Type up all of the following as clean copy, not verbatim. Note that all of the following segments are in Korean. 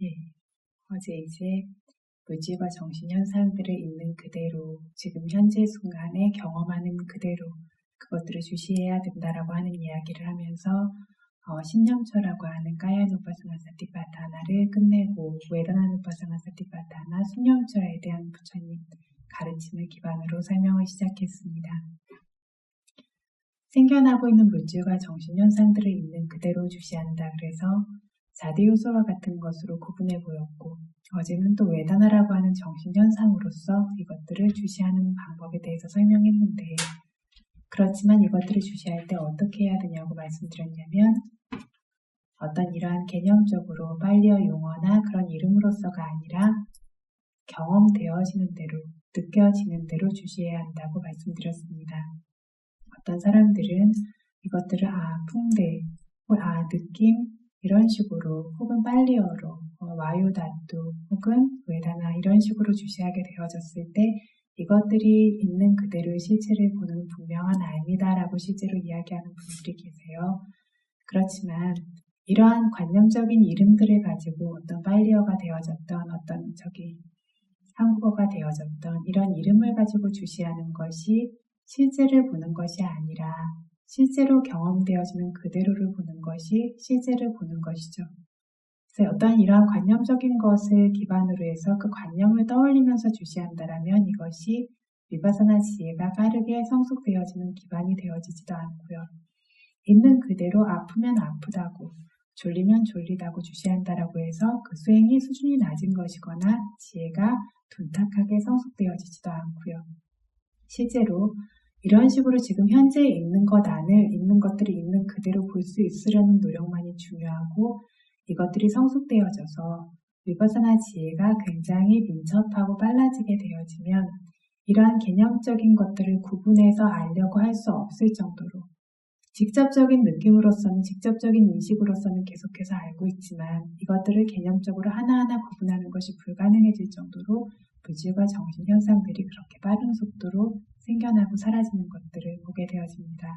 예, 어제 이제 물질과 정신 현상들을 있는 그대로 지금 현재 순간에 경험하는 그대로 그것들을 주시해야 된다라고 하는 이야기를 하면서 신념처라고 하는 까야누파사나 사티파타나를 끝내고 웨다나누파사나 사티파타나 수념처에 대한 부처님 가르침을 기반으로 설명을 시작했습니다. 생겨나고 있는 물질과 정신 현상들을 있는 그대로 주시한다. 그래서 4대 요소와 같은 것으로 구분해 보였고 어제는 또 웨다나라고 하는 정신 현상으로서 이것들을 주시하는 방법에 대해서 설명했는데 그렇지만 이것들을 주시할 때 어떻게 해야 되냐고 말씀드렸냐면 어떤 이러한 개념적으로 빨리어 용어나 그런 이름으로서가 아니라 경험되어지는 대로 느껴지는 대로 주시해야 한다고 말씀드렸습니다. 어떤 사람들은 이것들을 풍대, 느낌 이런 식으로 혹은 빨리어로 와요다뚜 혹은 웨다나 이런 식으로 주시하게 되어졌을 때 이것들이 있는 그대로의 실체를 보는 분명한 알미다라고 실제로 이야기하는 분들이 계세요. 그렇지만 이러한 관념적인 이름들을 가지고 어떤 빨리어가 되어졌던 어떤 한국어가 되어졌던 이런 이름을 가지고 주시하는 것이 실제를 보는 것이 아니라 실제로 경험되어지는 그대로를 보는 것이 실제를 보는 것이죠. 그래서 어떤 이러한 관념적인 것을 기반으로 해서 그 관념을 떠올리면서 주시한다라면 이것이 위파사나 지혜가 빠르게 성숙되어지는 기반이 되어지지도 않고요. 있는 그대로 아프면 아프다고 졸리면 졸리다고 주시한다라고 해서 그 수행이 수준이 낮은 것이거나 지혜가 둔탁하게 성숙되어지지도 않고요. 실제로 이런 식으로 지금 현재 있는 것 안을 있는 것들이 있는 그대로 볼 수 있으려는 노력만이 중요하고 이것들이 성숙되어져서 위파사나 지혜가 굉장히 민첩하고 빨라지게 되어지면 이러한 개념적인 것들을 구분해서 알려고 할 수 없을 정도로 직접적인 느낌으로서는 직접적인 인식으로서는 계속해서 알고 있지만 이것들을 개념적으로 하나하나 구분하는 것이 불가능해질 정도로 물질과 정신 현상들이 그렇게 빠른 속도로 생겨나고 사라지는 것들을 보게 되어집니다.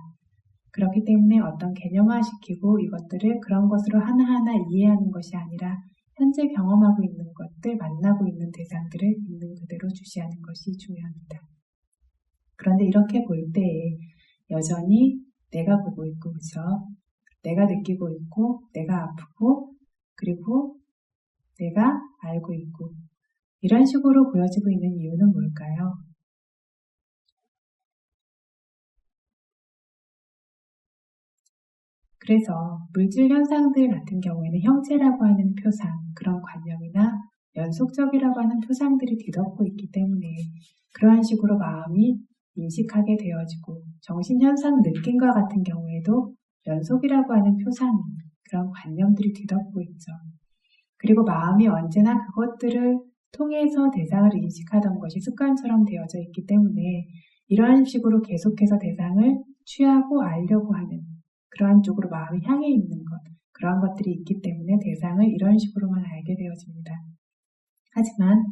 그렇기 때문에 어떤 개념화시키고 이것들을 그런 것으로 하나하나 이해하는 것이 아니라 현재 경험하고 있는 것들, 만나고 있는 대상들을 있는 그대로 주시하는 것이 중요합니다. 그런데 이렇게 볼 때에 여전히 내가 보고 있고, 그죠? 내가 느끼고 있고, 내가 아프고, 그리고 내가 알고 있고, 이런 식으로 보여지고 있는 이유는 뭘까요? 그래서 물질 현상들 같은 경우에는 형체라고 하는 표상, 그런 관념이나 연속적이라고 하는 표상들이 뒤덮고 있기 때문에 그러한 식으로 마음이 인식하게 되어지고 정신현상 느낌과 같은 경우에도 연속이라고 하는 표상이 그런 관념들이 뒤덮고 있죠. 그리고 마음이 언제나 그것들을 통해서 대상을 인식하던 것이 습관처럼 되어져 있기 때문에 이러한 식으로 계속해서 대상을 취하고 알려고 하는 그러한 쪽으로 마음이 향해 있는 것, 그러한 것들이 있기 때문에 대상을 이런 식으로만 알게 되어집니다. 하지만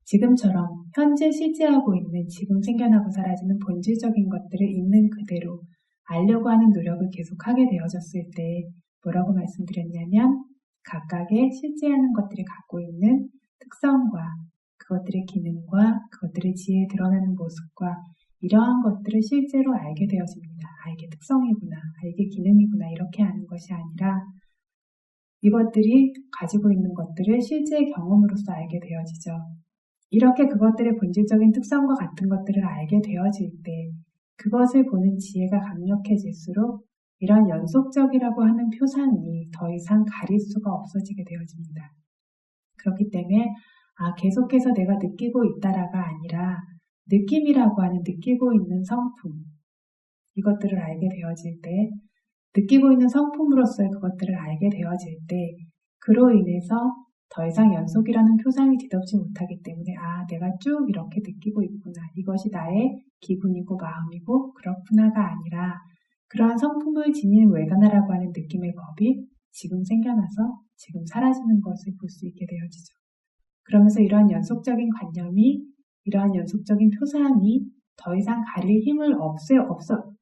지금처럼 현재 실제하고 있는 지금 생겨나고 사라지는 본질적인 것들을 있는 그대로 알려고 하는 노력을 계속하게 되어졌을 때 뭐라고 말씀드렸냐면 각각의 실제하는 것들이 갖고 있는 특성과 그것들의 기능과 그것들의 지혜에 드러나는 모습과 이러한 것들을 실제로 알게 되어집니다. 이게 특성이구나, 이게 기능이구나 이렇게 아는 것이 아니라 이것들이 가지고 있는 것들을 실제 경험으로서 알게 되어지죠. 이렇게 그것들의 본질적인 특성과 같은 것들을 알게 되어질 때 그것을 보는 지혜가 강력해질수록 이런 연속적이라고 하는 표상이 더 이상 가릴 수가 없어지게 되어집니다. 그렇기 때문에 계속해서 내가 느끼고 있다라가 아니라 느낌이라고 하는 느끼고 있는 성품 이것들을 알게 되어질 때 느끼고 있는 성품으로서의 그것들을 알게 되어질 때 그로 인해서 더 이상 연속이라는 표상이 뒤덮지 못하기 때문에 내가 쭉 이렇게 느끼고 있구나. 이것이 나의 기분이고 마음이고 그렇구나가 아니라 그러한 성품을 지닌 웨다나라고 하는 느낌의 법이 지금 생겨나서 지금 사라지는 것을 볼 수 있게 되어지죠. 그러면서 이러한 연속적인 관념이 이러한 연속적인 표상이 더 이상 가릴 힘을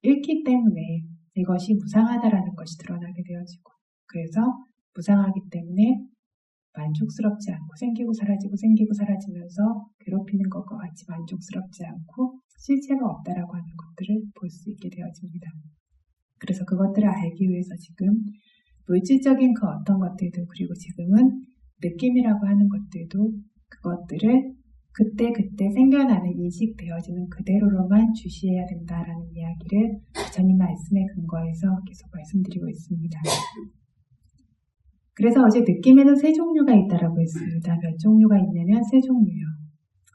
잃기 때문에 이것이 무상하다라는 것이 드러나게 되어지고 그래서 무상하기 때문에 만족스럽지 않고 생기고 사라지면서 괴롭히는 것과 같이 만족스럽지 않고 실체가 없다라고 하는 것들을 볼 수 있게 되어집니다. 그래서 그것들을 알기 위해서 지금 물질적인 그 어떤 것들도 그리고 지금은 느낌이라고 하는 것들도 그것들을 그때 생겨나는 인식되어지는 그대로로만 주시해야 된다라는 이야기를 부처님 말씀에 근거해서 계속 말씀드리고 있습니다. 그래서 어제 느낌에는 세 종류가 있다라고 했습니다. 몇 종류가 있냐면 세 종류요.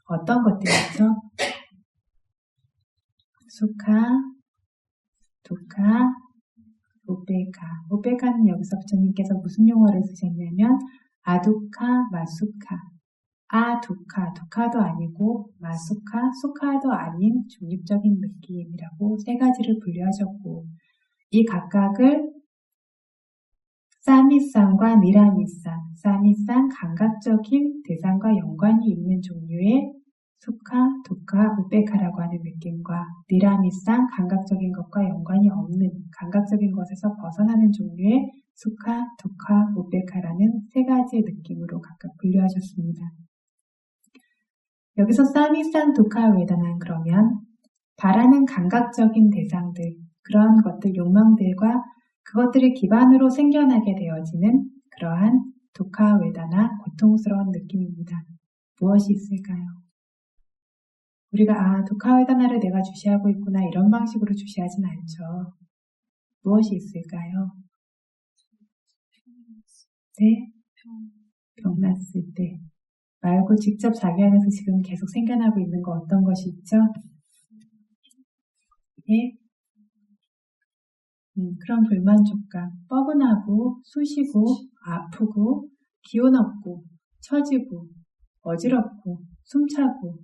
어떤 것들이죠? 수카, 두카, 우베카. 우베카는 여기서 부처님께서 무슨 용어를 쓰셨냐면 아두카, 마수카. 두카, 두카도 아니고 마수카, 수카도 아닌 중립적인 느낌이라고 세 가지를 분류하셨고 이 각각을 사미쌍과 니라미쌍, 사미쌍 감각적인 대상과 연관이 있는 종류의 수카, 두카, 우베카라고 하는 느낌과 니라미쌍 감각적인 것과 연관이 없는 감각적인 것에서 벗어나는 종류의 수카, 두카, 우베카라는 세 가지의 느낌으로 각각 분류하셨습니다. 여기서 사미쌍, 두카, 웨다나는 그러면 바라는 감각적인 대상들, 그러한 것들, 욕망들과 그것들을 기반으로 생겨나게 되어지는 그러한 두카, 웨다나, 고통스러운 느낌입니다. 무엇이 있을까요? 우리가 두카, 웨다나를 내가 주시하고 있구나 이런 방식으로 주시하진 않죠. 무엇이 있을까요? 네? 병났을 때 말고 직접 자기 안에서 지금 계속 생겨나고 있는 거 어떤 것이 있죠? 예? 그런 불만족감, 뻐근하고, 쑤시고, 아프고, 기운 없고, 처지고, 어지럽고, 숨차고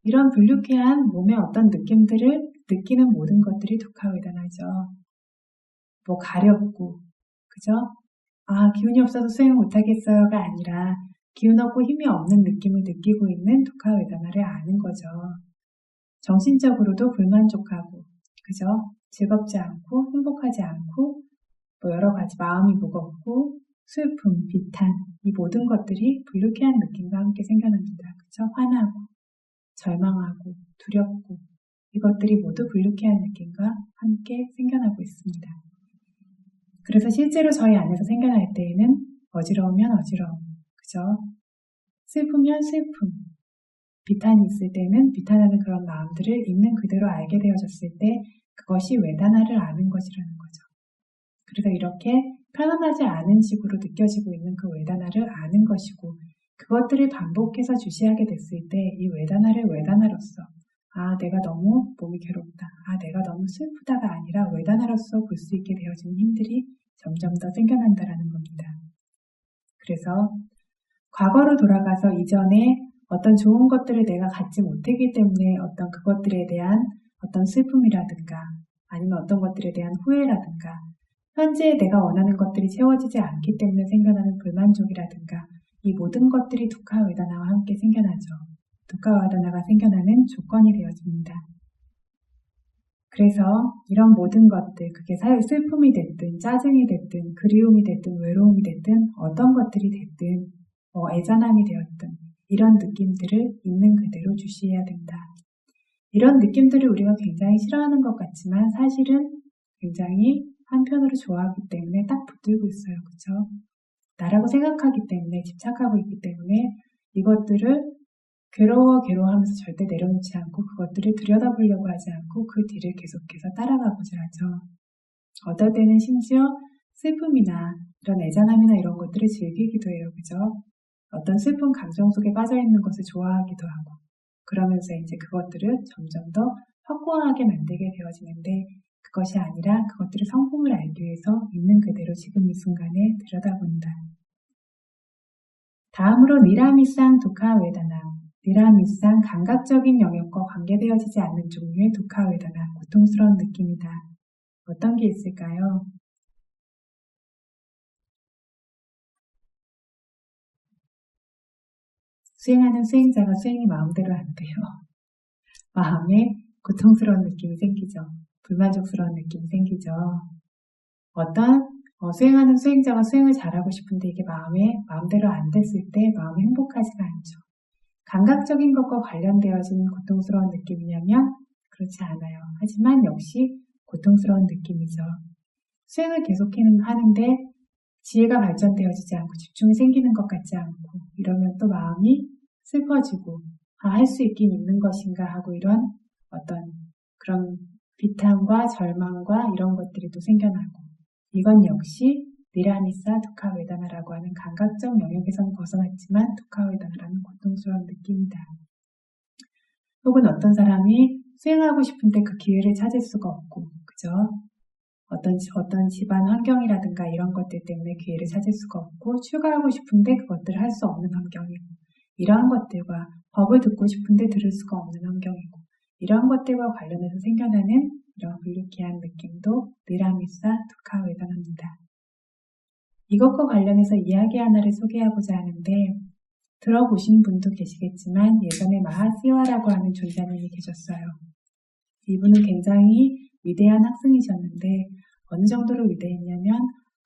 이런 불쾌한 몸의 어떤 느낌들을 느끼는 모든 것들이 두카웨다나죠. 뭐 가렵고, 그죠? 기운이 없어서 수행 못하겠어요가 아니라 기운 없고 힘이 없는 느낌을 느끼고 있는 두카웨다나를 아는 거죠. 정신적으로도 불만족하고, 그죠? 즐겁지 않고 행복하지 않고 뭐 여러 가지 마음이 무겁고 슬픔, 비탄 이 모든 것들이 불쾌한 느낌과 함께 생겨납니다. 그죠? 화나고 절망하고 두렵고 이것들이 모두 불쾌한 느낌과 함께 생겨나고 있습니다. 그래서 실제로 저희 안에서 생겨날 때에는 어지러우면 어지러움, 그죠? 슬프면 슬픔, 비탄이 있을 때는 비탄하는 그런 마음들을 있는 그대로 알게 되어졌을 때 그것이 웨다나를 아는 것이라는 거죠. 그래서 이렇게 편안하지 않은 식으로 느껴지고 있는 그 웨다나를 아는 것이고 그것들을 반복해서 주시하게 됐을 때 이 웨다나를 웨다나로서 내가 너무 몸이 괴롭다. 내가 너무 슬프다가 아니라 웨다나로서 볼 수 있게 되어지는 힘들이 점점 더 생겨난다라는 겁니다. 그래서 과거로 돌아가서 이전에 어떤 좋은 것들을 내가 갖지 못했기 때문에 어떤 그것들에 대한 어떤 슬픔이라든가 아니면 어떤 것들에 대한 후회라든가 현재 내가 원하는 것들이 채워지지 않기 때문에 생겨나는 불만족이라든가 이 모든 것들이 두카 웨다나와 함께 생겨나죠. 두카 웨다나가 생겨나는 조건이 되어집니다. 그래서 이런 모든 것들, 그게 슬픔이 됐든 짜증이 됐든 그리움이 됐든 외로움이 됐든 어떤 것들이 됐든 애잔함이 되었든 이런 느낌들을 있는 그대로 주시해야 된다. 이런 느낌들을 우리가 굉장히 싫어하는 것 같지만 사실은 굉장히 한편으로 좋아하기 때문에 딱 붙들고 있어요. 그렇죠? 나라고 생각하기 때문에 집착하고 있기 때문에 이것들을 괴로워하면서 절대 내려놓지 않고 그것들을 들여다보려고 하지 않고 그 뒤를 계속해서 따라가고자 하죠. 어떨 때는 심지어 슬픔이나 이런 애잔함이나 이런 것들을 즐기기도 해요. 그죠? 어떤 슬픈 감정 속에 빠져있는 것을 좋아하기도 하고 그러면서 이제 그것들을 점점 더 확고하게 만들게 되어지는데 그것이 아니라 그것들의 성품을 알기 위해서 있는 그대로 지금 이 순간에 들여다본다. 다음으로 니라미쌍 두카 웨다나. 니라미쌍 감각적인 영역과 관계되어지지 않는 종류의 두카 웨다나. 고통스러운 느낌이다. 어떤 게 있을까요? 수행하는 수행자가 수행이 마음대로 안 돼요. 마음에 고통스러운 느낌이 생기죠. 불만족스러운 느낌이 생기죠. 어떤 수행하는 수행자가 수행을 잘하고 싶은데 이게 마음대로 안 됐을 때 마음이 행복하지가 않죠. 감각적인 것과 관련되어진 고통스러운 느낌이냐면 그렇지 않아요. 하지만 역시 고통스러운 느낌이죠. 수행을 계속해는 하는데 지혜가 발전되어지지 않고 집중이 생기는 것 같지 않고 이러면 또 마음이 슬퍼지고 할 수 있긴 있는 것인가 하고 이런 어떤 그런 비탄과 절망과 이런 것들이 또 생겨나고 이건 역시 니라미사 두카웨다나라고 하는 감각적 영역에서는 벗어났지만 두카웨다나라는 고통스러운 느낌이다. 혹은 어떤 사람이 수행하고 싶은데 그 기회를 찾을 수가 없고 그죠? 어떤 집안 환경이라든가 이런 것들 때문에 기회를 찾을 수가 없고 출가하고 싶은데 그것들을 할 수 없는 환경이고 이러한 것들과 법을 듣고 싶은데 들을 수가 없는 환경이고 이러한 것들과 관련해서 생겨나는 이런 불쾌한 느낌도 니라미사 두카웨다나입니다. 이것과 관련해서 이야기 하나를 소개하고자 하는데 들어보신 분도 계시겠지만 예전에 마하시와라고 하는 존자님이 계셨어요. 이분은 굉장히 위대한 학생이셨는데 어느 정도로 위대했냐면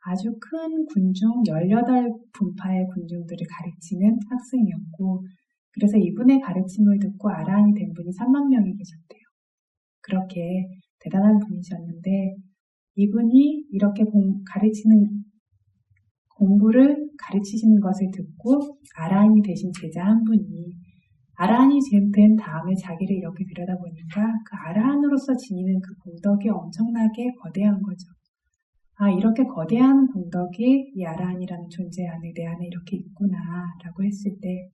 아주 큰 군중 18분파의 군중들을 가르치는 학생이었고 그래서 이분의 가르침을 듣고 아라한이 된 분이 3만 명이 계셨대요. 그렇게 대단한 분이셨는데 이분이 이렇게 공부를 가르치시는 것을 듣고 아라한이 되신 제자 한 분이 아라한이 된 다음에 자기를 이렇게 들여다보니까 그 아라한으로서 지니는 그 공덕이 엄청나게 거대한 거죠. 이렇게 거대한 공덕이 이 아라한이라는 존재 안에 내 안에 이렇게 있구나 라고 했을 때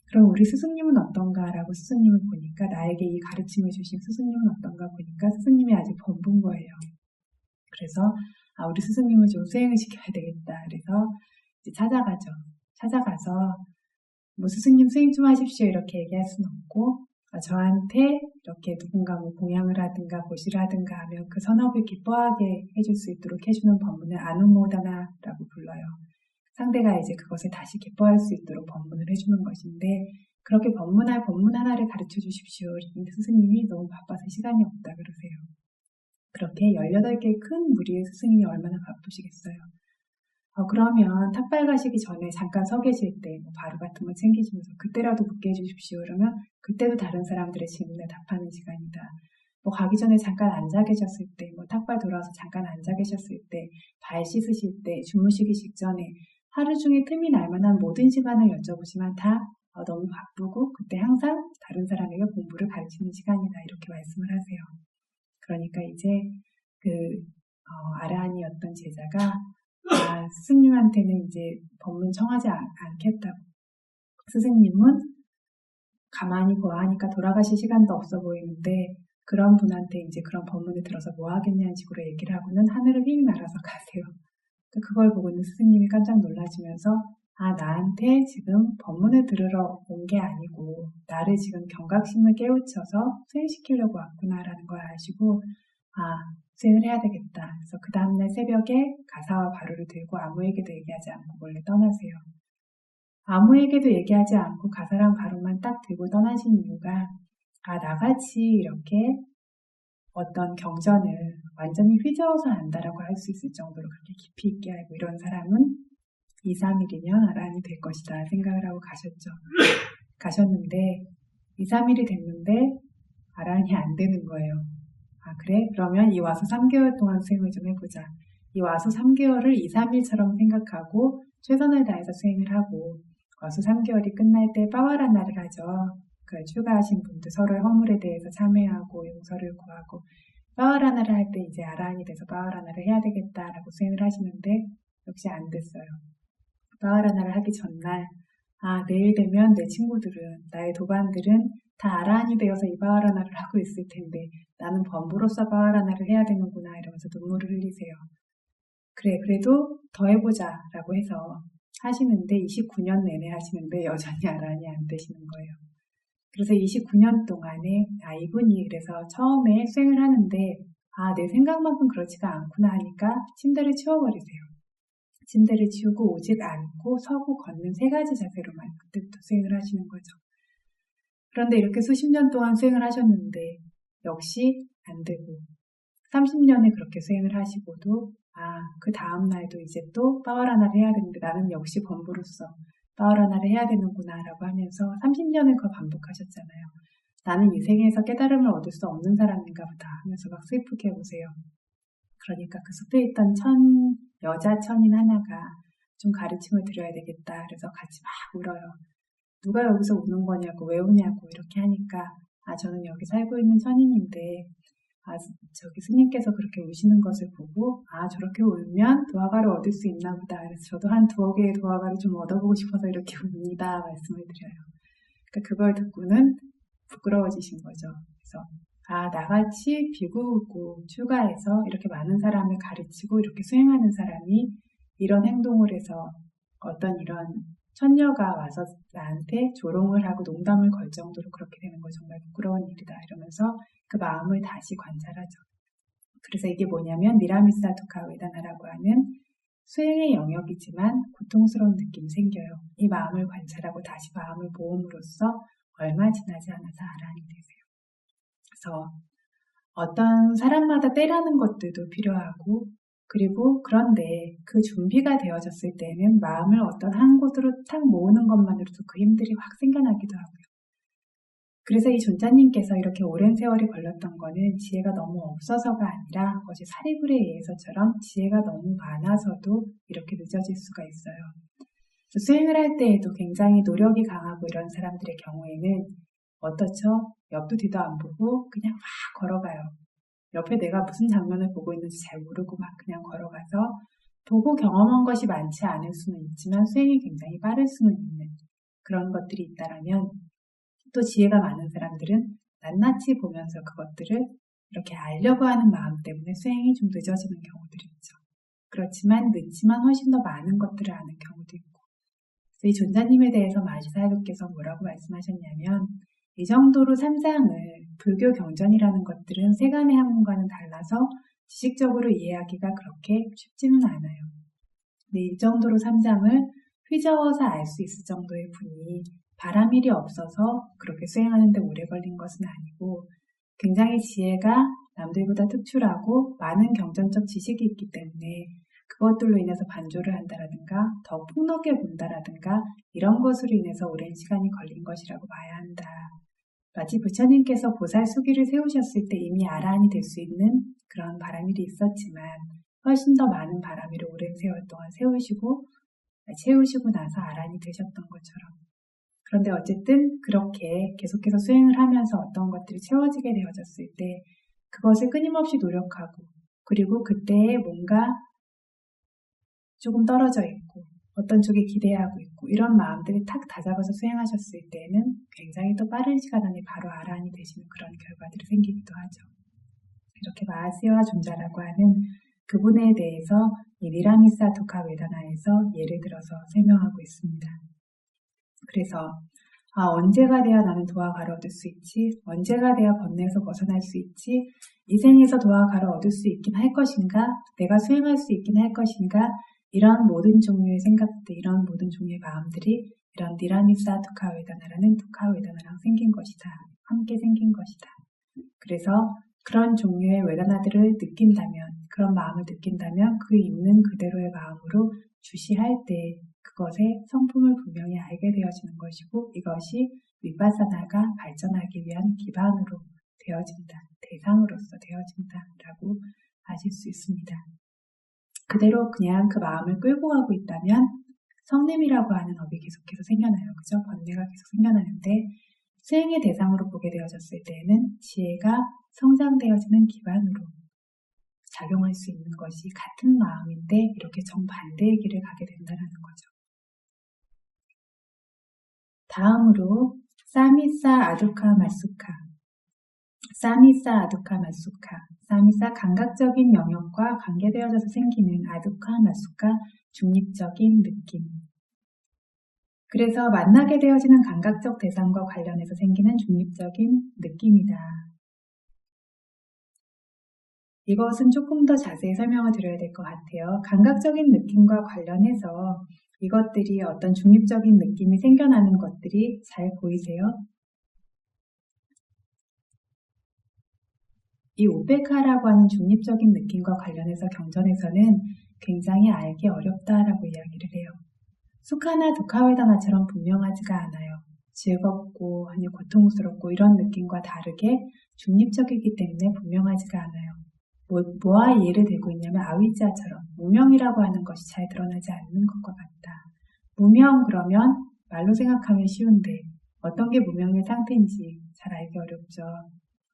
그럼 우리 스승님은 어떤가 라고 스승님을 보니까 나에게 이 가르침을 주신 스승님은 어떤가 보니까 스승님이 아직 범분 거예요. 그래서 우리 스승님을 좀 수행을 시켜야 되겠다. 그래서 이제 찾아가서 스승님 수행 좀 하십시오 이렇게 얘기할 수는 없고 저한테 이렇게 누군가 공양을 하든가 보시를 하든가 하면 그 선업을 기뻐하게 해줄 수 있도록 해주는 법문을 아누모다나라고 불러요. 상대가 이제 그것을 다시 기뻐할 수 있도록 법문을 해주는 것인데 그렇게 법문 하나를 가르쳐 주십시오. 스승님이 너무 바빠서 시간이 없다 그러세요. 그렇게 18개의 큰 무리의 스승님이 얼마나 바쁘시겠어요. 그러면 탁발 가시기 전에 잠깐 서 계실 때 바로 같은 거 챙기시면서 그때라도 묻게 해주십시오. 그러면 그때도 다른 사람들의 질문에 답하는 시간이다. 가기 전에 잠깐 앉아 계셨을 때, 탁발 돌아와서 잠깐 앉아 계셨을 때, 발 씻으실 때, 주무시기 직전에 하루 중에 틈이 날 만한 모든 시간을 여쭤보지만 다 너무 바쁘고 그때 항상 다른 사람에게 공부를 가르치는 시간이다. 이렇게 말씀을 하세요. 그러니까 이제 아라한이었던 제자가 스승님한테는 이제 법문 청하지 않겠다고. 스승님은 가만히 보아하니까 돌아가실 시간도 없어 보이는데 그런 분한테 이제 그런 법문을 들어서 뭐 하겠냐는 식으로 얘기를 하고는 하늘을 휙 날아서 가세요. 그걸 보고는 스승님이 깜짝 놀라시면서 나한테 지금 법문을 들으러 온 게 아니고 나를 지금 경각심을 깨우쳐서 수행시키려고 왔구나라는 걸 아시고 수행을 해야 되겠다. 그래서 그 다음날 새벽에 가사와 바루를 들고 아무에게도 얘기하지 않고 몰래 떠나세요. 아무에게도 얘기하지 않고 가사랑 바루만 딱 들고 떠나신 이유가 나같이 이렇게 어떤 경전을 완전히 휘저어서 안다라고 할 수 있을 정도로 그렇게 깊이 있게 알고 이런 사람은 2, 3일이면 아라한이 될 것이다 생각을 하고 가셨는데 2, 3일이 됐는데 아라한이 안 되는 거예요. 그래? 그러면 이 와서 3개월 동안 수행을 좀 해보자. 이 와서 3개월을 2, 3일처럼 생각하고 최선을 다해서 수행을 하고 와서 3개월이 끝날 때 빠와라나를 하죠. 출가하신 분들 서로의 허물에 대해서 참회하고 용서를 구하고 빠와라나를 할 때 이제 아라한이 돼서 빠와라나를 해야 되겠다라고 수행을 하시는데 역시 안 됐어요. 빠와라나를 하기 전날 내일 되면 내 친구들은 나의 도반들은 다 아라한이 되어서 이 빠와라나를 하고 있을 텐데 나는 범부로서 빠와라나를 해야 되는구나 이러면서 눈물을 흘리세요. 그래도 더 해보자 라고 해서 하시는데 29년 내내 하시는데 여전히 아라한이 안 되시는 거예요. 그래서 29년 동안에 이분이 그래서 처음에 수행을 하는데 내 생각만큼 그렇지가 않구나 하니까 침대를 치워버리세요. 침대를 치우고 오직 앉고 서고 걷는 3가지 자세로만 그때부터 수행을 하시는 거죠. 그런데 이렇게 수십 년 동안 수행을 하셨는데 역시 안 되고 30년에 그렇게 수행을 하시고도 그 다음날도 이제 또 파워라나를 해야 되는데 나는 역시 범부로서 파워라나를 해야 되는구나 라고 하면서 30년을 그걸 반복하셨잖아요. 나는 이 생에서 깨달음을 얻을 수 없는 사람인가 보다 하면서 막 슬프게 보세요. 그러니까 그 숲에 있던 여자 천인 하나가 좀 가르침을 드려야 되겠다. 그래서 같이 막 울어요. 누가 여기서 우는 거냐고, 왜 우냐고 이렇게 하니까 저는 여기 살고 있는 천인인데 저기 스님께서 그렇게 우시는 것을 보고 저렇게 울면 도화가를 얻을 수 있나 보다. 그래서 저도 한 2개의 도화가를 좀 얻어보고 싶어서 이렇게 웁니다. 말씀을 드려요. 그러니까 그걸 듣고는 부끄러워지신 거죠. 그래서 나같이 비구고 출가해서 이렇게 많은 사람을 가르치고 이렇게 수행하는 사람이 이런 행동을 해서 어떤 이런 천녀가 와서 나한테 조롱을 하고 농담을 걸 정도로 그렇게 되는 거 정말 부끄러운 일이다 이러면서 그 마음을 다시 관찰하죠. 그래서 이게 뭐냐면 미라미사 두카 웨다나라고 하는 수행의 영역이지만 고통스러운 느낌이 생겨요. 이 마음을 관찰하고 다시 마음을 모음으로써 얼마 지나지 않아서 아라한이 되세요. 그래서 어떤 사람마다 때라는 것들도 필요하고 그리고 그런데 그 준비가 되어졌을 때는 마음을 어떤 한 곳으로 탁 모으는 것만으로도 그 힘들이 확 생겨나기도 하고요. 그래서 이 존자님께서 이렇게 오랜 세월이 걸렸던 거는 지혜가 너무 없어서가 아니라 어제 사리불에 의해서처럼 지혜가 너무 많아서도 이렇게 늦어질 수가 있어요. 수행을 할 때에도 굉장히 노력이 강하고 이런 사람들의 경우에는 어떻죠? 옆도 뒤도 안 보고 그냥 막 걸어가요. 옆에 내가 무슨 장면을 보고 있는지 잘 모르고 막 그냥 걸어가서 보고 경험한 것이 많지 않을 수는 있지만 수행이 굉장히 빠를 수는 있는 그런 것들이 있다라면 또 지혜가 많은 사람들은 낱낱이 보면서 그것들을 이렇게 알려고 하는 마음 때문에 수행이 좀 늦어지는 경우들이 있죠. 그렇지만 늦지만 훨씬 더 많은 것들을 아는 경우도 있고 그래서 이 존자님에 대해서 마하시사야도께서 뭐라고 말씀하셨냐면 이 정도로 삼상을 불교 경전이라는 것들은 세간의 학문과는 달라서 지식적으로 이해하기가 그렇게 쉽지는 않아요. 근데 이 정도로 삼상을 휘저어서 알 수 있을 정도의 분이 바람일이 없어서 그렇게 수행하는데 오래 걸린 것은 아니고 굉장히 지혜가 남들보다 특출하고 많은 경전적 지식이 있기 때문에 그것들로 인해서 반조를 한다라든가 더 폭넓게 본다라든가 이런 것으로 인해서 오랜 시간이 걸린 것이라고 봐야 한다. 마치 부처님께서 보살 수기를 세우셨을 때 이미 아라한이 될 수 있는 그런 바람일이 있었지만 훨씬 더 많은 바람일을 오랜 세월 동안 채우시고 나서 아라한이 되셨던 것처럼 그런데 어쨌든 그렇게 계속해서 수행을 하면서 어떤 것들이 채워지게 되어졌을 때 그것을 끊임없이 노력하고 그리고 그때에 뭔가 조금 떨어져 있고 어떤 쪽에 기대하고 있고 이런 마음들이 탁 다잡아서 수행하셨을 때는 굉장히 또 빠른 시간 안에 바로 아라한이 되시는 그런 결과들이 생기기도 하죠. 이렇게 마하시와 존자라고 하는 그분에 대해서 이 미라미사 두카 웨다나에서 예를 들어서 설명하고 있습니다. 그래서 언제가 돼야 나는 도화가를 얻을 수 있지? 언제가 돼야 번뇌에서 벗어날 수 있지? 이 생에서 도화가를 얻을 수 있긴 할 것인가? 내가 수행할 수 있긴 할 것인가? 이런 모든 종류의 생각들, 이런 모든 종류의 마음들이 이런 니라미사 두카웨다나라는 두카웨다나랑 생긴 것이다. 함께 생긴 것이다. 그래서 그런 종류의 웨다나들을 느낀다면, 그런 마음을 느낀다면 그 있는 그대로의 마음으로 주시할 때 그것의 성품을 분명히 알게 되어지는 것이고 이것이 위파사나가 발전하기 위한 기반으로 되어진다. 대상으로서 되어진다라고 아실 수 있습니다. 그대로 그냥 그 마음을 끌고 가고 있다면 성냄이라고 하는 업이 계속해서 생겨나요. 그죠? 번뇌가 계속 생겨나는데 수행의 대상으로 보게 되어졌을 때에는 지혜가 성장되어지는 기반으로 작용할 수 있는 것이 같은 마음인데 이렇게 정반대의 길을 가게 된다는 거죠. 다음으로 사미사 아두카 마수카 사미사 아두카 마수카 사미사 감각적인 영역과 관계되어져서 생기는 아두카 마수카 중립적인 느낌 그래서 만나게 되어지는 감각적 대상과 관련해서 생기는 중립적인 느낌이다. 이것은 조금 더 자세히 설명을 드려야 될 것 같아요. 감각적인 느낌과 관련해서 이것들이 어떤 중립적인 느낌이 생겨나는 것들이 잘 보이세요? 이 우페카라고 하는 중립적인 느낌과 관련해서 경전에서는 굉장히 알기 어렵다라고 이야기를 해요. 수카나 두카웨다나처럼 분명하지가 않아요. 즐겁고 아니 고통스럽고 이런 느낌과 다르게 중립적이기 때문에 분명하지가 않아요. 뭐와 예를 들고 있냐면 아위자처럼 무명이라고 하는 것이 잘 드러나지 않는 것과 같다. 무명 그러면 말로 생각하면 쉬운데 어떤 게 무명의 상태인지 잘 알기 어렵죠.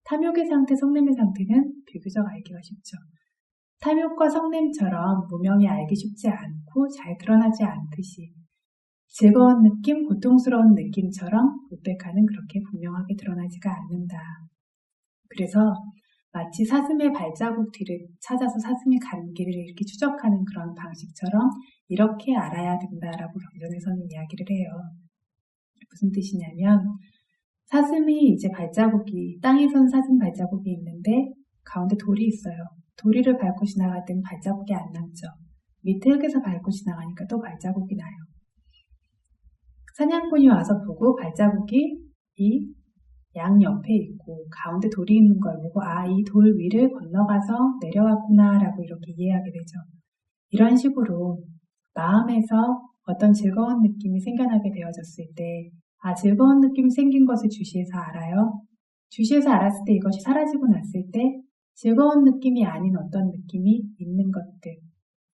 탐욕의 상태, 성냄의 상태는 비교적 알기가 쉽죠. 탐욕과 성냄처럼 무명이 알기 쉽지 않고 잘 드러나지 않듯이 즐거운 느낌, 고통스러운 느낌처럼 우페카는 그렇게 분명하게 드러나지가 않는다. 그래서 마치 사슴의 발자국 뒤를 찾아서 사슴이 가는 길을 이렇게 추적하는 그런 방식처럼 이렇게 알아야 된다라고 경전에서는 이야기를 해요. 무슨 뜻이냐면 사슴이 이제 발자국이 땅에 선 사슴 발자국이 있는데 가운데 돌이 있어요. 도리를 밟고 지나갈 때는 발자국이 안 남죠. 밑에 흙에서 밟고 지나가니까 또 발자국이 나요. 사냥꾼이 와서 보고 발자국이 이 양 옆에 있고 가운데 돌이 있는 걸 보고 이 돌 위를 건너가서 내려왔구나 라고 이렇게 이해하게 되죠. 이런 식으로 마음에서 어떤 즐거운 느낌이 생겨나게 되어졌을 때 즐거운 느낌이 생긴 것을 주시에서 알아요. 주시에서 알았을 때 이것이 사라지고 났을 때 즐거운 느낌이 아닌 어떤 느낌이 있는 것들.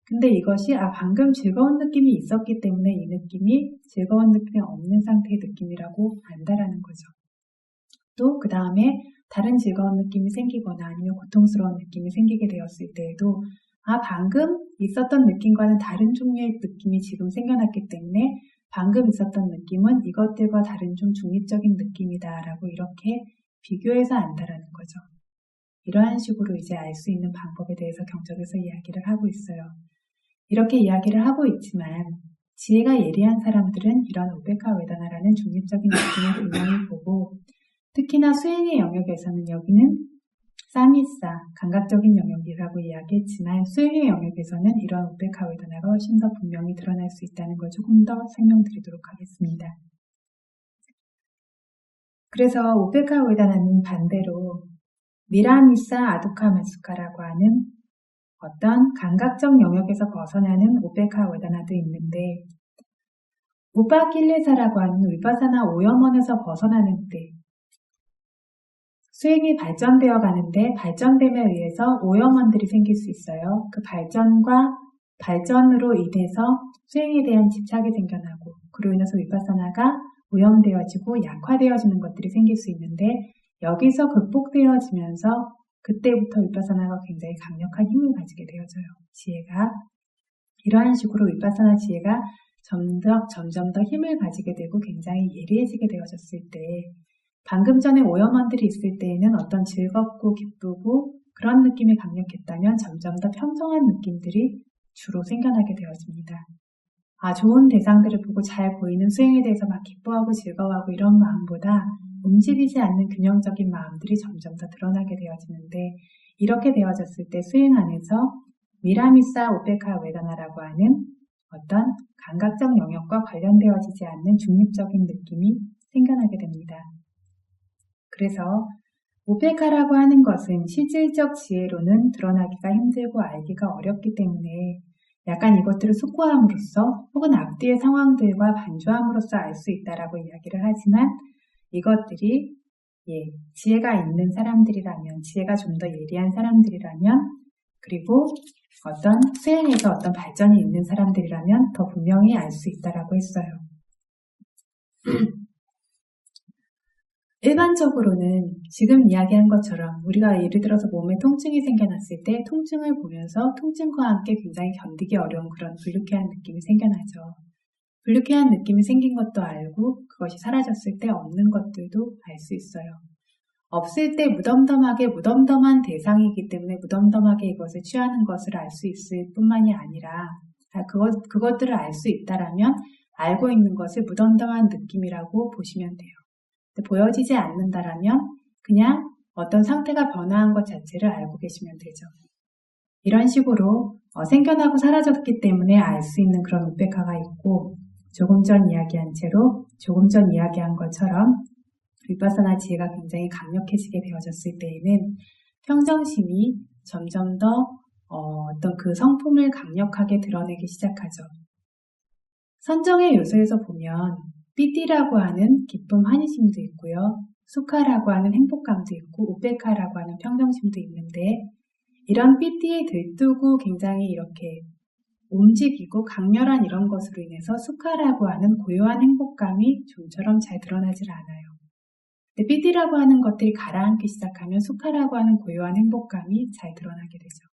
근데 이것이 방금 즐거운 느낌이 있었기 때문에 이 느낌이 즐거운 느낌이 없는 상태의 느낌이라고 안다라는 거죠. 또 그 다음에 다른 즐거운 느낌이 생기거나 아니면 고통스러운 느낌이 생기게 되었을 때에도 방금 있었던 느낌과는 다른 종류의 느낌이 지금 생겨났기 때문에 방금 있었던 느낌은 이것들과 다른 좀 중립적인 느낌이다라고 이렇게 비교해서 안다라는 거죠. 이러한 식으로 이제 알 수 있는 방법에 대해서 경전에서 이야기를 하고 있어요. 이렇게 이야기를 하고 있지만 지혜가 예리한 사람들은 이런 우페카 웨다나라는 중립적인 느낌을 분명히 보고 특히나 수행의 영역에서는 여기는 사미사, 감각적인 영역이라고 이야기했지만 수행의 영역에서는 이런 우페카 웨다나가 훨씬 더 분명히 드러날 수 있다는 걸 조금 더 설명드리도록 하겠습니다. 그래서 우페카 웨다나는 반대로 미라미사 아두카 마수카라고 하는 어떤 감각적 영역에서 벗어나는 우페카 웨다나도 있는데 우파킬레사라고 하는 위파사나 오염원에서 벗어나는 때 수행이 발전되어 가는데 발전됨에 의해서 오염원들이 생길 수 있어요. 그 발전으로 인해서 수행에 대한 집착이 생겨나고 그로 인해서 위파사나가 오염되어지고 약화되어지는 것들이 생길 수 있는데 여기서 극복되어지면서 그때부터 위파사나가 굉장히 강력한 힘을 가지게 되어져요. 지혜가. 이러한 식으로 위파사나 지혜가 점점 더 힘을 가지게 되고 굉장히 예리해지게 되어졌을 때 방금 전에 오염원들이 있을 때에는 어떤 즐겁고 기쁘고 그런 느낌이 강력했다면 점점 더 평정한 느낌들이 주로 생겨나게 되어집니다. 좋은 대상들을 보고 잘 보이는 수행에 대해서 막 기뻐하고 즐거워하고 이런 마음보다 움직이지 않는 균형적인 마음들이 점점 더 드러나게 되어지는데 이렇게 되어졌을 때 수행 안에서 미라미사 우페카 웨다나라고 하는 어떤 감각적 영역과 관련되어지지 않는 중립적인 느낌이 생겨나게 됩니다. 그래서 우페카라고 하는 것은 실질적 지혜로는 드러나기가 힘들고 알기가 어렵기 때문에 약간 이것들을 숙고함으로써 혹은 앞뒤의 상황들과 반주함으로써 알 수 있다라고 이야기를 하지만 이것들이 지혜가 있는 사람들이라면 지혜가 좀 더 예리한 사람들이라면 그리고 어떤 수행에서 어떤 발전이 있는 사람들이라면 더 분명히 알 수 있다라고 했어요. 일반적으로는 지금 이야기한 것처럼 우리가 예를 들어서 몸에 통증이 생겨났을 때 통증을 보면서 통증과 함께 굉장히 견디기 어려운 그런 불쾌한 느낌이 생겨나죠. 불쾌한 느낌이 생긴 것도 알고 그것이 사라졌을 때 없는 것들도 알 수 있어요. 없을 때 무덤덤한 대상이기 때문에 무덤덤하게 이것을 취하는 것을 알 수 있을 뿐만이 아니라 그것들을 알 수 있다라면 알고 있는 것을 무덤덤한 느낌이라고 보시면 돼요. 보여지지 않는다라면 그냥 어떤 상태가 변화한 것 자체를 알고 계시면 되죠. 이런 식으로 생겨나고 사라졌기 때문에 알 수 있는 그런 우페카가 있고 조금 전 이야기한 것처럼 위파사나 지혜가 굉장히 강력해지게 되어졌을 때에는 평정심이 점점 더 어떤 그 성품을 강력하게 드러내기 시작하죠. 선정의 요소에서 보면 삐띠라고 하는 기쁨 환희심도 있고요. 수카라고 하는 행복감도 있고 우페카라고 하는 평정심도 있는데 이런 삐띠에 들뜨고 굉장히 이렇게 움직이고 강렬한 이런 것으로 인해서 수카라고 하는 고요한 행복감이 좀처럼 잘 드러나질 않아요. 근데 삐띠라고 하는 것들이 가라앉기 시작하면 수카라고 하는 고요한 행복감이 잘 드러나게 되죠.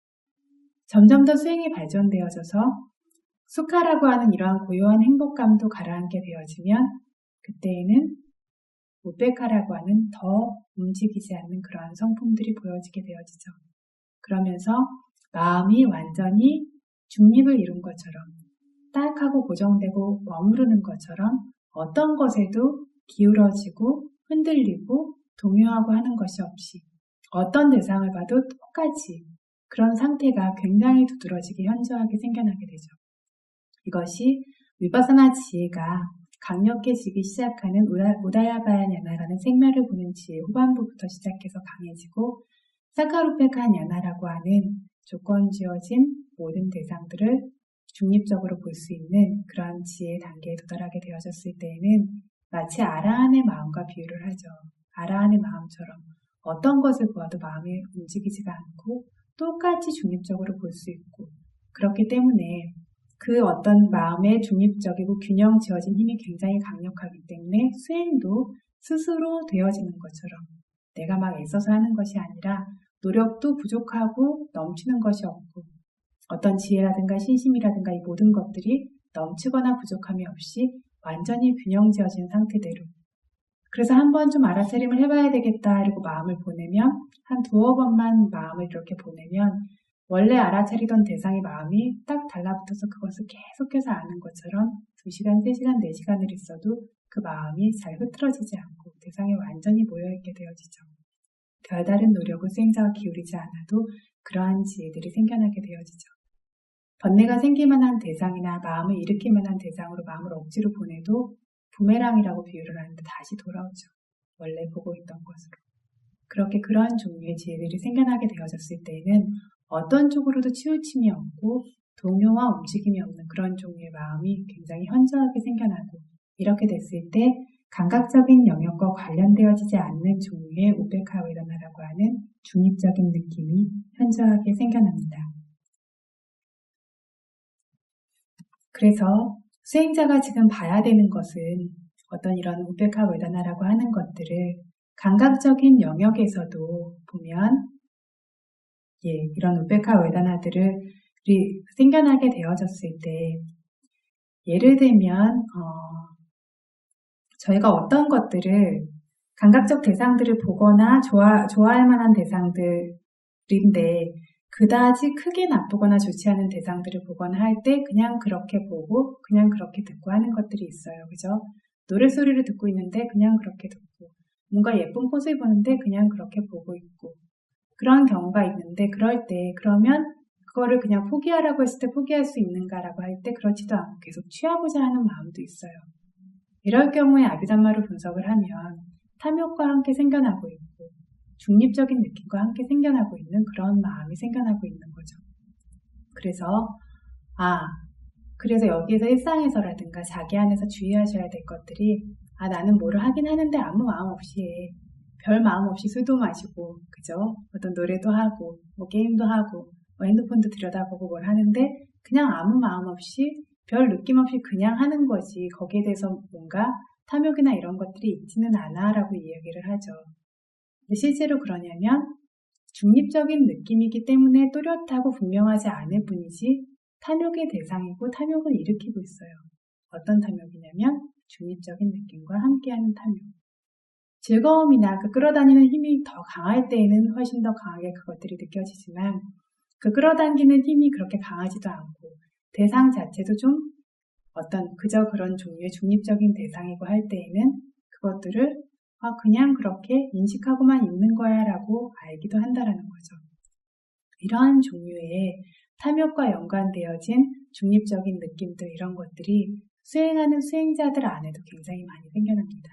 점점 더 수행이 발전되어져서 수카라고 하는 이러한 고요한 행복감도 가라앉게 되어지면 그때에는 우페카라고 하는 더 움직이지 않는 그러한 성품들이 보여지게 되어지죠. 그러면서 마음이 완전히 중립을 이룬 것처럼 딱 하고 고정되고 머무르는 것처럼 어떤 것에도 기울어지고 흔들리고 동요하고 하는 것이 없이 어떤 대상을 봐도 똑같이 그런 상태가 굉장히 두드러지게 현저하게 생겨나게 되죠. 이것이 위파사나 지혜가 강력해지기 시작하는 우다야바야 냐나라는 생멸을 보는 지혜 후반부부터 시작해서 강해지고 사카루페카 냐나라고 하는 조건 지어진 모든 대상들을 중립적으로 볼 수 있는 그러한 지혜 단계에 도달하게 되어졌을 때에는 마치 아라한의 마음과 비유를 하죠. 아라한의 마음처럼 어떤 것을 보아도 마음이 움직이지가 않고 똑같이 중립적으로 볼 수 있고 그렇기 때문에 그 어떤 마음의 중립적이고 균형 지어진 힘이 굉장히 강력하기 때문에 수행도 스스로 되어지는 것처럼 내가 막 애써서 하는 것이 아니라 노력도 부족하고 넘치는 것이 없고 어떤 지혜라든가 신심이라든가 이 모든 것들이 넘치거나 부족함이 없이 완전히 균형 지어진 상태대로 그래서 한번 좀 알아차림을 해봐야 되겠다 그리고 마음을 보내면 한 두어 번만 마음을 이렇게 보내면 원래 알아차리던 대상의 마음이 딱 달라붙어서 그것을 계속해서 아는 것처럼 2시간, 3시간, 4시간을 있어도 그 마음이 잘 흐트러지지 않고 대상에 완전히 모여있게 되어지죠. 별다른 노력을 수행자가 기울이지 않아도 그러한 지혜들이 생겨나게 되어지죠. 번뇌가 생길만한 대상이나 마음을 일으킬만한 대상으로 마음을 억지로 보내도 부메랑이라고 비유를 하는데 다시 돌아오죠. 원래 보고 있던 것으로. 그렇게 그러한 종류의 지혜들이 생겨나게 되어졌을 때에는 어떤 쪽으로도 치우침이 없고 동요와 움직임이 없는 그런 종류의 마음이 굉장히 현저하게 생겨나고 이렇게 됐을 때 감각적인 영역과 관련되어지지 않는 종류의 우페카 웨다나라고 하는 중립적인 느낌이 현저하게 생겨납니다. 그래서 수행자가 지금 봐야 되는 것은 어떤 이런 우페카 웨다나라고 하는 것들을 감각적인 영역에서도 보면 이런 우페카 웨다나들을 생겨나게 되어졌을 때 예를 들면 저희가 어떤 것들을 감각적 대상들을 보거나 좋아할 만한 대상들인데 그다지 크게 나쁘거나 좋지 않은 대상들을 보거나 할 때 그냥 그렇게 보고 그냥 그렇게 듣고 하는 것들이 있어요. 그죠? 노래소리를 듣고 있는데 그냥 그렇게 듣고 뭔가 예쁜 꽃을 보는데 그냥 그렇게 보고 있고 그런 경우가 있는데 그럴 때 그러면 그거를 그냥 포기하라고 했을 때 포기할 수 있는가라고 할 때 그렇지도 않고 계속 취하고자 하는 마음도 있어요. 이럴 경우에 아비담마로 분석을 하면 탐욕과 함께 생겨나고 있고 중립적인 느낌과 함께 생겨나고 있는 그런 마음이 생겨나고 있는 거죠. 그래서 여기에서 일상에서라든가 자기 안에서 주의하셔야 될 것들이 나는 뭐를 하긴 하는데 아무 마음 없이 해. 별 마음 없이 술도 마시고 그죠? 어떤 노래도 하고 뭐 게임도 하고 뭐 핸드폰도 들여다보고 뭘 하는데 그냥 아무 마음 없이 별 느낌 없이 그냥 하는 거지 거기에 대해서 뭔가 탐욕이나 이런 것들이 있지는 않아 라고 이야기를 하죠. 근데 실제로 그러냐면 중립적인 느낌이기 때문에 또렷하고 분명하지 않을 뿐이지 탐욕의 대상이고 탐욕을 일으키고 있어요. 어떤 탐욕이냐면 중립적인 느낌과 함께하는 탐욕. 즐거움이나 그 끌어다니는 힘이 더 강할 때에는 훨씬 더 강하게 그것들이 느껴지지만 그 끌어당기는 힘이 그렇게 강하지도 않고 대상 자체도 좀 어떤 그저 그런 종류의 중립적인 대상이고 할 때에는 그것들을 그냥 그렇게 인식하고만 있는 거야 라고 알기도 한다라는 거죠. 이러한 종류의 탐욕과 연관되어진 중립적인 느낌들 이런 것들이 수행하는 수행자들 안에도 굉장히 많이 생겨납니다.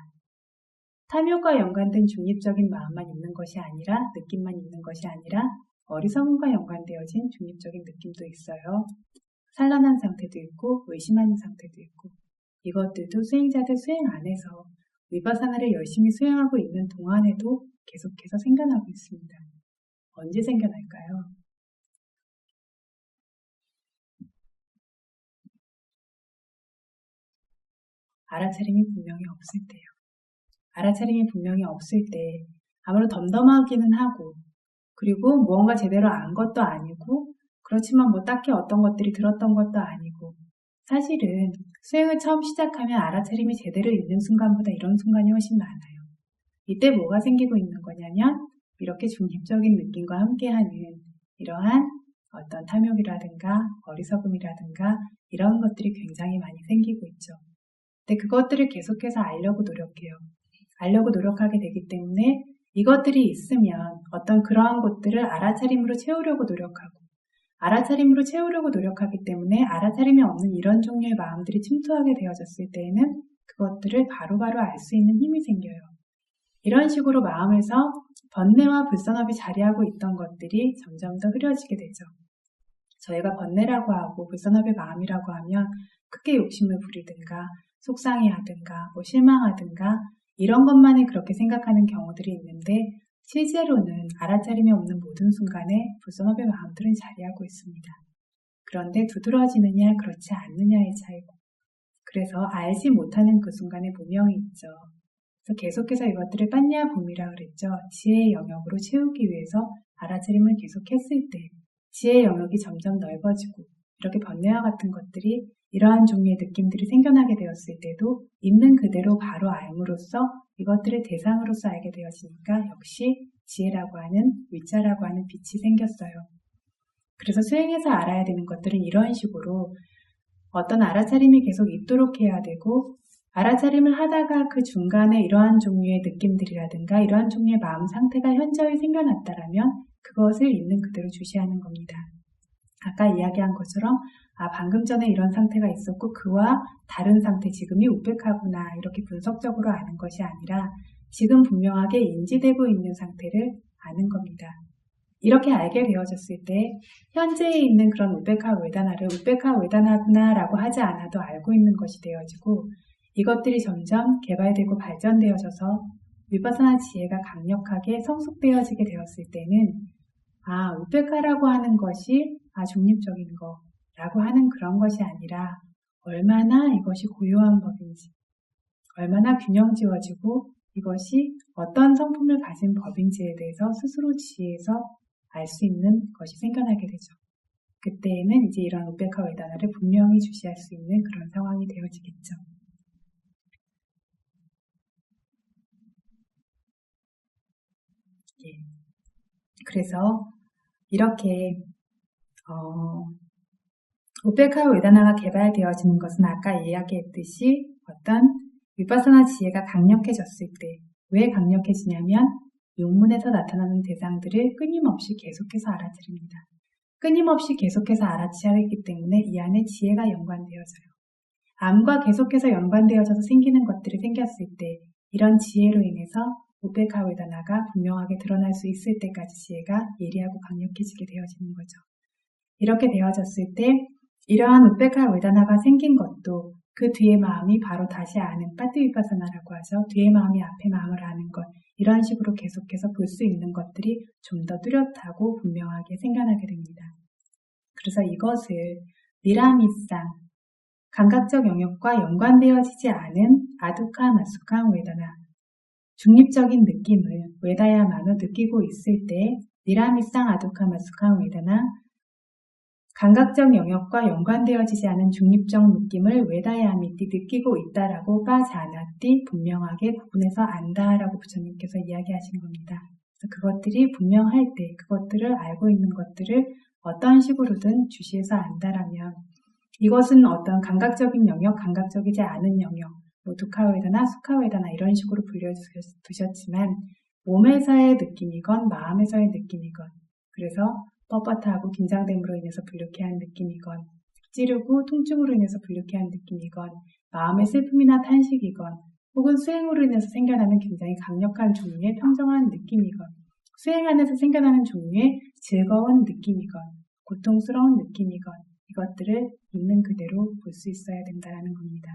탐욕과 연관된 중립적인 마음만 있는 것이 아니라, 느낌만 있는 것이 아니라 어리석음과 연관되어진 중립적인 느낌도 있어요. 산란한 상태도 있고 의심하는 상태도 있고, 이것들도 수행자들 수행 안에서 위파사나를 열심히 수행하고 있는 동안에도 계속해서 생겨나고 있습니다. 언제 생겨날까요? 알아차림이 분명히 없을 때요. 알아차림이 분명히 없을 때 아무래도 덤덤하기는 하고, 그리고 무언가 제대로 안 것도 아니고, 그렇지만 뭐 딱히 어떤 것들이 들었던 것도 아니고, 사실은 수행을 처음 시작하면 알아차림이 제대로 있는 순간보다 이런 순간이 훨씬 많아요. 이때 뭐가 생기고 있는 거냐면 이렇게 중립적인 느낌과 함께하는 이러한 어떤 탐욕이라든가 어리석음이라든가 이런 것들이 굉장히 많이 생기고 있죠. 근데 그것들을 계속해서 알려고 노력해요. 알려고 노력하게 되기 때문에 이것들이 있으면 어떤 그러한 것들을 알아차림으로 채우려고 노력하고, 알아차림으로 채우려고 노력하기 때문에 알아차림이 없는 이런 종류의 마음들이 침투하게 되어졌을 때에는 그것들을 바로바로 알 수 있는 힘이 생겨요. 이런 식으로 마음에서 번뇌와 불선업이 자리하고 있던 것들이 점점 더 흐려지게 되죠. 저희가 번뇌라고 하고 불선업의 마음이라고 하면 크게 욕심을 부리든가 속상해하든가 뭐 실망하든가 이런 것만을 그렇게 생각하는 경우들이 있는데, 실제로는 알아차림이 없는 모든 순간에 불선업의 마음들은 자리하고 있습니다. 그런데 두드러지느냐 그렇지 않느냐의 차이고, 그래서 알지 못하는 그 순간에 무명이 있죠. 그래서 계속해서 이것들을 빤야붐이라 그랬죠. 지혜의 영역으로 채우기 위해서 알아차림을 계속했을 때 지혜의 영역이 점점 넓어지고, 이렇게 번뇌와 같은 것들이 이러한 종류의 느낌들이 생겨나게 되었을 때도 있는 그대로 바로 알므로써 이것들을 대상으로서 알게 되어지니까 역시 지혜라고 하는 위자라고 하는 빛이 생겼어요. 그래서 수행해서 알아야 되는 것들은 이런 식으로 어떤 알아차림이 계속 있도록 해야 되고, 알아차림을 하다가 그 중간에 이러한 종류의 느낌들이라든가 이러한 종류의 마음 상태가 현저히 생겨났다라면 그것을 있는 그대로 주시하는 겁니다. 아까 이야기한 것처럼 방금 전에 이런 상태가 있었고 그와 다른 상태, 지금이 우백하구나 이렇게 분석적으로 아는 것이 아니라 지금 분명하게 인지되고 있는 상태를 아는 겁니다. 이렇게 알게 되어졌을 때 현재에 있는 그런 우백하 웨다나를 우백하 웨다나구나라고 하지 않아도 알고 있는 것이 되어지고, 이것들이 점점 개발되고 발전되어져서 위파사나 지혜가 강력하게 성숙되어지게 되었을 때는 우백하라고 하는 것이 중립적인 거라고 하는 그런 것이 아니라 얼마나 이것이 고요한 법인지, 얼마나 균형지어지고 이것이 어떤 성품을 가진 법인지에 대해서 스스로 지혜에서 알 수 있는 것이 생겨나게 되죠. 그때에는 이제 이런 우백하 웨다나를 분명히 주시할 수 있는 그런 상황이 되어지겠죠. 예. 그래서 이렇게 우백하 웨다나가 개발되어지는 것은 아까 이야기했듯이 어떤 위파사나 지혜가 강력해졌을 때, 왜 강력해지냐면 용문에서 나타나는 대상들을 끊임없이 계속해서 알아차립니다. 끊임없이 계속해서 알아차리기 때문에 이 안에 지혜가 연관되어져요. 암과 계속해서 연관되어져서 생기는 것들이 생겼을 때 이런 지혜로 인해서 우백하 웨다나가 분명하게 드러날 수 있을 때까지 지혜가 예리하고 강력해지게 되어지는 거죠. 이렇게 되어졌을 때 이러한 우백하 웨다나가 생긴 것도 그 뒤의 마음이 바로 다시 아는 빠띠위파사나라고 하죠. 뒤의 마음이 앞의 마음을 아는 것, 이런 식으로 계속해서 볼 수 있는 것들이 좀 더 뚜렷하고 분명하게 생겨나게 됩니다. 그래서 이것을 니라미상, 감각적 영역과 연관되어지지 않은 아두카 마수카 웨다나, 중립적인 느낌을 웨다야마노 느끼고 있을 때 니라미상 아두카 마수카 웨다나, 감각적 영역과 연관되어지지 않은 중립적 느낌을 웨다야미띠 느끼고 있다라고 빠자나띠 분명하게 구분해서 안다라고 부처님께서 이야기하신 겁니다. 그래서 그것들이 분명할 때 그것들을 알고 있는 것들을 어떤 식으로든 주시해서 안다라면 이것은 어떤 감각적인 영역, 감각적이지 않은 영역, 뭐 두카웨다나 수카웨다나 이런 식으로 불려두셨지만 몸에서의 느낌이건 마음에서의 느낌이건, 그래서 뻣뻣하고 긴장됨으로 인해서 불쾌한 느낌이건, 찌르고 통증으로 인해서 불쾌한 느낌이건, 마음의 슬픔이나 탄식이건, 혹은 수행으로 인해서 생겨나는 굉장히 강력한 종류의 평정한 느낌이건, 수행 안에서 생겨나는 종류의 즐거운 느낌이건, 고통스러운 느낌이건, 이것들을 있는 그대로 볼 수 있어야 된다는 겁니다.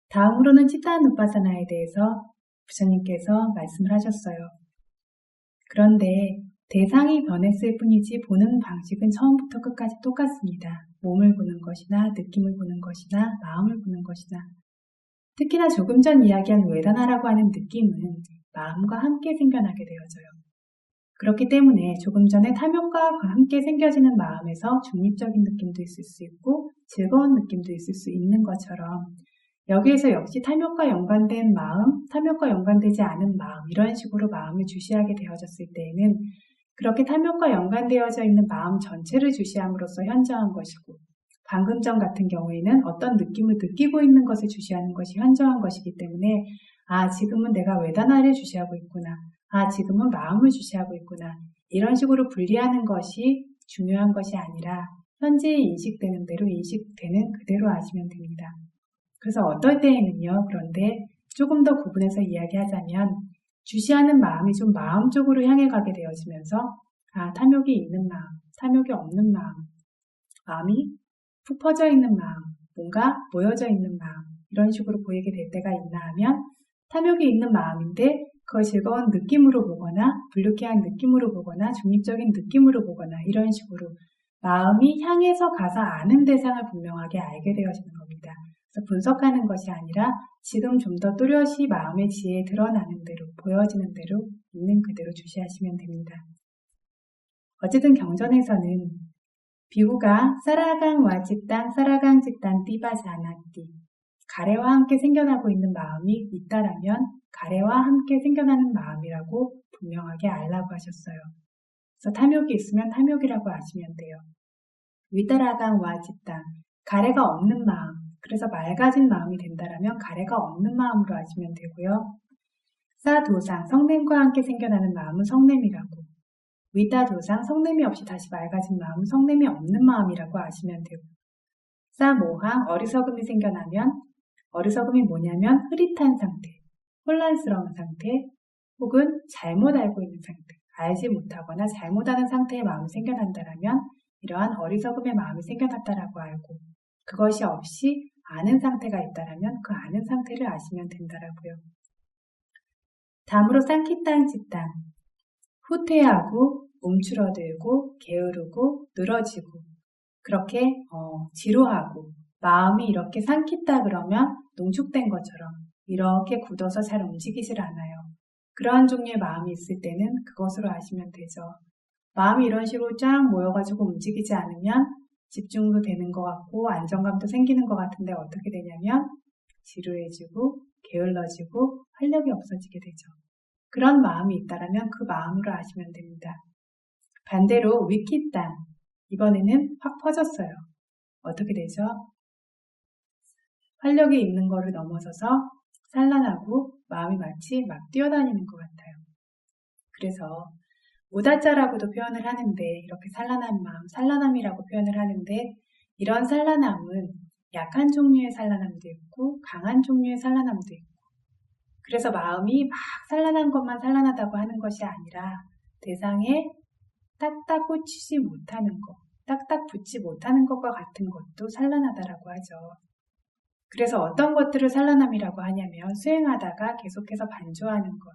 다음으로는 치타누파사나에 대해서 부처님께서 말씀을 하셨어요. 그런데 대상이 변했을 뿐이지 보는 방식은 처음부터 끝까지 똑같습니다. 몸을 보는 것이나 느낌을 보는 것이나 마음을 보는 것이나, 특히나 조금 전 이야기한 웨다나라고 하는 느낌은 마음과 함께 생겨나게 되어져요. 그렇기 때문에 조금 전에 탐욕과 함께 생겨지는 마음에서 중립적인 느낌도 있을 수 있고 즐거운 느낌도 있을 수 있는 것처럼, 여기에서 역시 탐욕과 연관된 마음, 탐욕과 연관되지 않은 마음, 이런 식으로 마음을 주시하게 되어졌을 때에는 그렇게 탐욕과 연관되어져 있는 마음 전체를 주시함으로써 현저한 것이고, 방금 전 같은 경우에는 어떤 느낌을 느끼고 있는 것을 주시하는 것이 현저한 것이기 때문에, 아, 지금은 내가 웨다나를 주시하고 있구나, 아, 지금은 마음을 주시하고 있구나, 이런 식으로 분리하는 것이 중요한 것이 아니라 현재 인식되는 대로 인식되는 그대로 아시면 됩니다. 그래서 어떨 때에는요, 그런데 조금 더 구분해서 이야기하자면, 주시하는 마음이 좀 마음 쪽으로 향해 가게 되어지면서, 아, 탐욕이 있는 마음, 탐욕이 없는 마음, 마음이 푹 퍼져 있는 마음, 뭔가 모여져 있는 마음, 이런 식으로 보이게 될 때가 있나 하면, 탐욕이 있는 마음인데 그걸 즐거운 느낌으로 보거나 불쾌한 느낌으로 보거나 중립적인 느낌으로 보거나 이런 식으로 마음이 향해서 가서 아는 대상을 분명하게 알게 되어지는 겁니다. 그래서 분석하는 것이 아니라 지금 좀 더 또렷이 마음의 지혜에 드러나는 대로, 보여지는 대로, 있는 그대로 주시하시면 됩니다. 어쨌든 경전에서는 비구가 사라강 와집단, 사라강 집단 띠바지 않았디, 가래와 함께 생겨나고 있는 마음이 있다라면 가래와 함께 생겨나는 마음이라고 분명하게 알라고 하셨어요. 그래서 탐욕이 있으면 탐욕이라고 아시면 돼요. 위다라강 와집단, 가래가 없는 마음, 그래서 맑아진 마음이 된다라면 가래가 없는 마음으로 아시면 되고요. 사도상, 성냄과 함께 생겨나는 마음은 성냄이라고, 위다도상, 성냄이 없이 다시 맑아진 마음은 성냄이 없는 마음이라고 아시면 되고, 사모항, 어리석음이 생겨나면, 어리석음이 뭐냐면 흐릿한 상태, 혼란스러운 상태, 혹은 잘못 알고 있는 상태, 알지 못하거나 잘못하는 상태의 마음이 생겨난다라면 이러한 어리석음의 마음이 생겨났다라고 알고, 그것이 없이 아는 상태가 있다라면 그 아는 상태를 아시면 된다라고요. 다음으로 쌍키땅 집단, 후퇴하고 움츠러들고 게으르고 늘어지고 그렇게 지루하고 마음이 이렇게 쌍키따 그러면 농축된 것처럼 이렇게 굳어서 잘 움직이질 않아요. 그러한 종류의 마음이 있을 때는 그것으로 아시면 되죠. 마음이 이런 식으로 쫙 모여가지고 움직이지 않으면 집중도 되는 것 같고 안정감도 생기는 것 같은데 어떻게 되냐면 지루해지고 게을러지고 활력이 없어지게 되죠. 그런 마음이 있다라면 그 마음으로 아시면 됩니다. 반대로 위키땅, 이번에는 확 퍼졌어요. 어떻게 되죠? 활력이 있는 거를 넘어서서 산란하고 마음이 마치 막 뛰어다니는 것 같아요. 그래서 우다자라고도 표현을 하는데 이렇게 산란한 마음, 산란함이라고 표현을 하는데 이런 산란함은 약한 종류의 산란함도 있고 강한 종류의 산란함도 있고, 그래서 마음이 막 산란한 것만 산란하다고 하는 것이 아니라 대상에 딱딱 꽂히지 못하는 것, 딱딱 붙지 못하는 것과 같은 것도 산란하다라고 하죠. 그래서 어떤 것들을 산란함이라고 하냐면 수행하다가 계속해서 반조하는 것,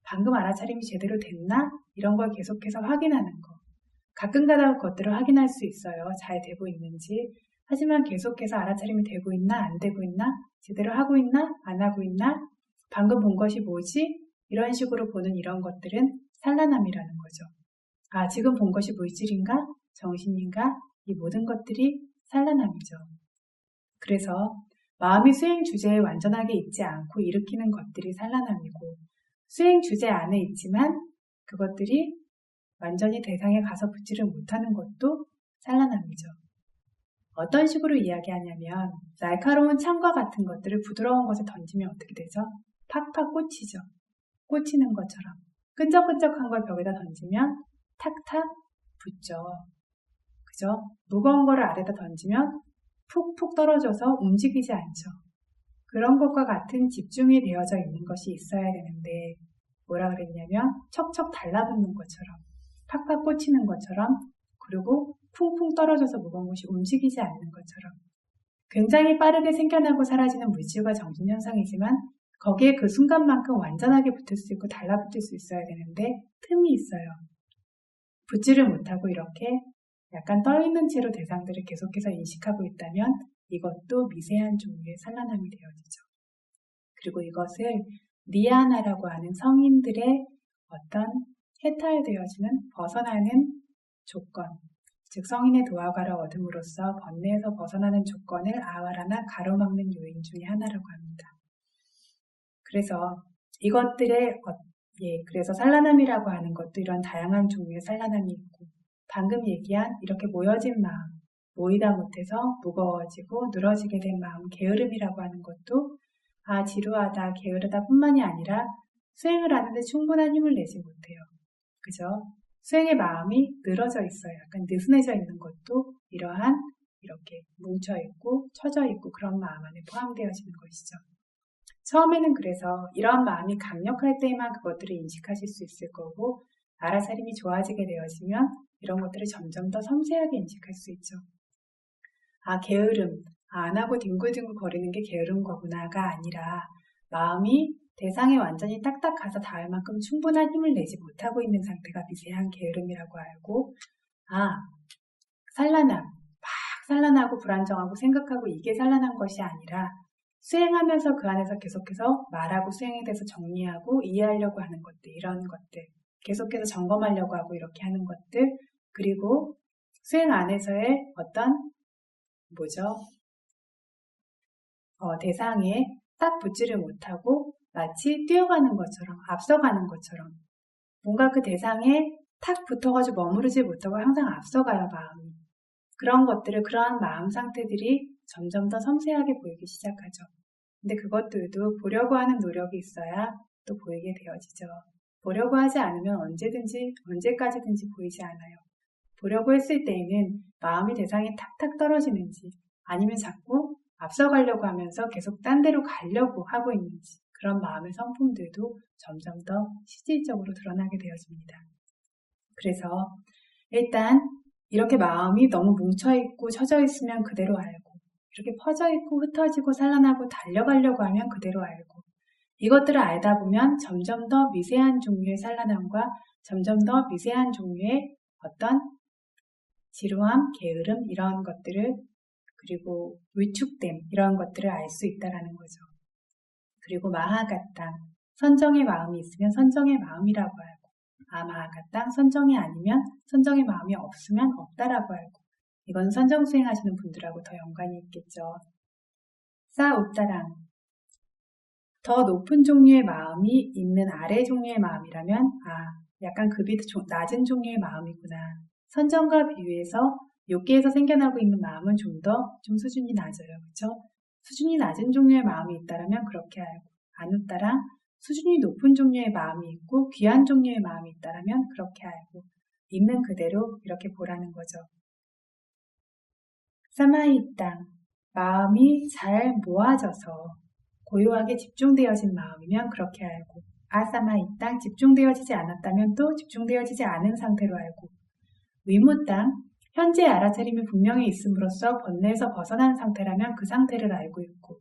방금 알아차림이 제대로 됐나? 이런 걸 계속해서 확인하는 것. 가끔가다 것들을 확인할 수 있어요. 잘 되고 있는지. 하지만 계속해서 알아차림이 되고 있나? 안 되고 있나? 제대로 하고 있나? 안 하고 있나? 방금 본 것이 뭐지? 이런 식으로 보는 이런 것들은 산란함이라는 거죠. 아, 지금 본 것이 물질인가? 정신인가? 이 모든 것들이 산란함이죠. 그래서 마음이 수행 주제에 완전하게 있지 않고 일으키는 것들이 산란함이고, 수행 주제 안에 있지만 그것들이 완전히 대상에 가서 붙지를 못하는 것도 산란함이죠. 어떤 식으로 이야기하냐면 날카로운 창과 같은 것들을 부드러운 것에 던지면 어떻게 되죠? 팍팍 꽂히죠. 꽂히는 것처럼. 끈적끈적한 걸 벽에다 던지면 탁탁 붙죠. 그죠? 무거운 거를 아래다 던지면 푹푹 떨어져서 움직이지 않죠. 그런 것과 같은 집중이 되어져 있는 것이 있어야 되는데 뭐라 그랬냐면 척척 달라붙는 것처럼 팍팍 꽂히는 것처럼 그리고 쿵쿵 떨어져서 무거운 것이 움직이지 않는 것처럼 굉장히 빠르게 생겨나고 사라지는 물질과 정신현상이지만 거기에 그 순간만큼 완전하게 붙을 수 있고 달라붙을 수 있어야 되는데 틈이 있어요. 붙지를 못하고 이렇게 약간 떠있는 채로 대상들을 계속해서 인식하고 있다면 이것도 미세한 종류의 산란함이 되어지죠. 그리고 이것을 니아나라고 하는 성인들의 어떤 해탈되어지는 벗어나는 조건, 즉 성인의 도화가를 얻음으로써 번뇌에서 벗어나는 조건을 아와라나 가로막는 요인 중에 하나라고 합니다. 그래서 이것들의 그래서 산란함이라고 하는 것도 이런 다양한 종류의 산란함이 있고 방금 얘기한 이렇게 모여진 마음, 모이다 못해서 무거워지고 늘어지게 된 마음, 게으름이라고 하는 것도 지루하다, 게으르다 뿐만이 아니라 수행을 하는데 충분한 힘을 내지 못해요. 그죠? 수행의 마음이 늘어져 있어요. 약간 느슨해져 있는 것도 이러한 이렇게 뭉쳐있고 처져있고 그런 마음 안에 포함되어지는 것이죠. 처음에는 그래서 이런 마음이 강력할 때에만 그것들을 인식하실 수 있을 거고 알아차림이 좋아지게 되어지면 이런 것들을 점점 더 섬세하게 인식할 수 있죠. 게으름, 안 하고 뒹굴뒹굴 거리는 게 게으른 거구나가 아니라 마음이 대상에 완전히 딱딱 가서 닿을 만큼 충분한 힘을 내지 못하고 있는 상태가 미세한 게으름이라고 알고 산란함, 막 산란하고 불안정하고 생각하고 이게 산란한 것이 아니라 수행하면서 그 안에서 계속해서 말하고 수행에 대해서 정리하고 이해하려고 하는 것들, 이런 것들, 계속해서 점검하려고 하고 이렇게 하는 것들, 그리고 수행 안에서의 어떤 대상에 딱 붙지를 못하고 마치 뛰어가는 것처럼, 앞서가는 것처럼 뭔가 그 대상에 탁 붙어가지고 머무르지 못하고 항상 앞서가요, 마음이. 그런 것들을, 그러한 마음 상태들이 점점 더 섬세하게 보이기 시작하죠. 근데 그것들도 보려고 하는 노력이 있어야 또 보이게 되어지죠. 보려고 하지 않으면 언제까지든지 보이지 않아요. 보려고 했을 때에는 마음이 대상에 탁탁 떨어지는지 아니면 자꾸 앞서가려고 하면서 계속 딴 데로 가려고 하고 있는지 그런 마음의 성품들도 점점 더 실질적으로 드러나게 되어집니다. 그래서 일단 이렇게 마음이 너무 뭉쳐있고 처져 있으면 그대로 알고 이렇게 퍼져있고 흩어지고 산란하고 달려가려고 하면 그대로 알고 이것들을 알다 보면 점점 더 미세한 종류의 산란함과 점점 더 미세한 종류의 어떤 지루함, 게으름 이런 것들을 그리고 위축됨 이런 것들을 알 수 있다라는 거죠. 그리고 마하가땅, 선정의 마음이 있으면 선정의 마음이라고 알고 마하가땅, 선정이 아니면 선정의 마음이 없으면 없다라고 알고 이건 선정 수행하시는 분들하고 더 연관이 있겠죠. 싸우따랑, 더 높은 종류의 마음이 있는 아래 종류의 마음이라면 약간 급이 낮은 종류의 마음이구나. 선정과 비유해서 욕계에서 생겨나고 있는 마음은 좀 수준이 낮아요. 그렇죠? 수준이 낮은 종류의 마음이 있다면 그렇게 알고 아누따랑 수준이 높은 종류의 마음이 있고 귀한 종류의 마음이 있다면 그렇게 알고 있는 그대로 이렇게 보라는 거죠. 사마이땅, 마음이 잘 모아져서 고요하게 집중되어진 마음이면 그렇게 알고 아사마이땅, 집중되어지지 않았다면 또 집중되어지지 않은 상태로 알고 위무땅, 현재 알아차림이 분명히 있음으로써 번뇌에서 벗어난 상태라면 그 상태를 알고 있고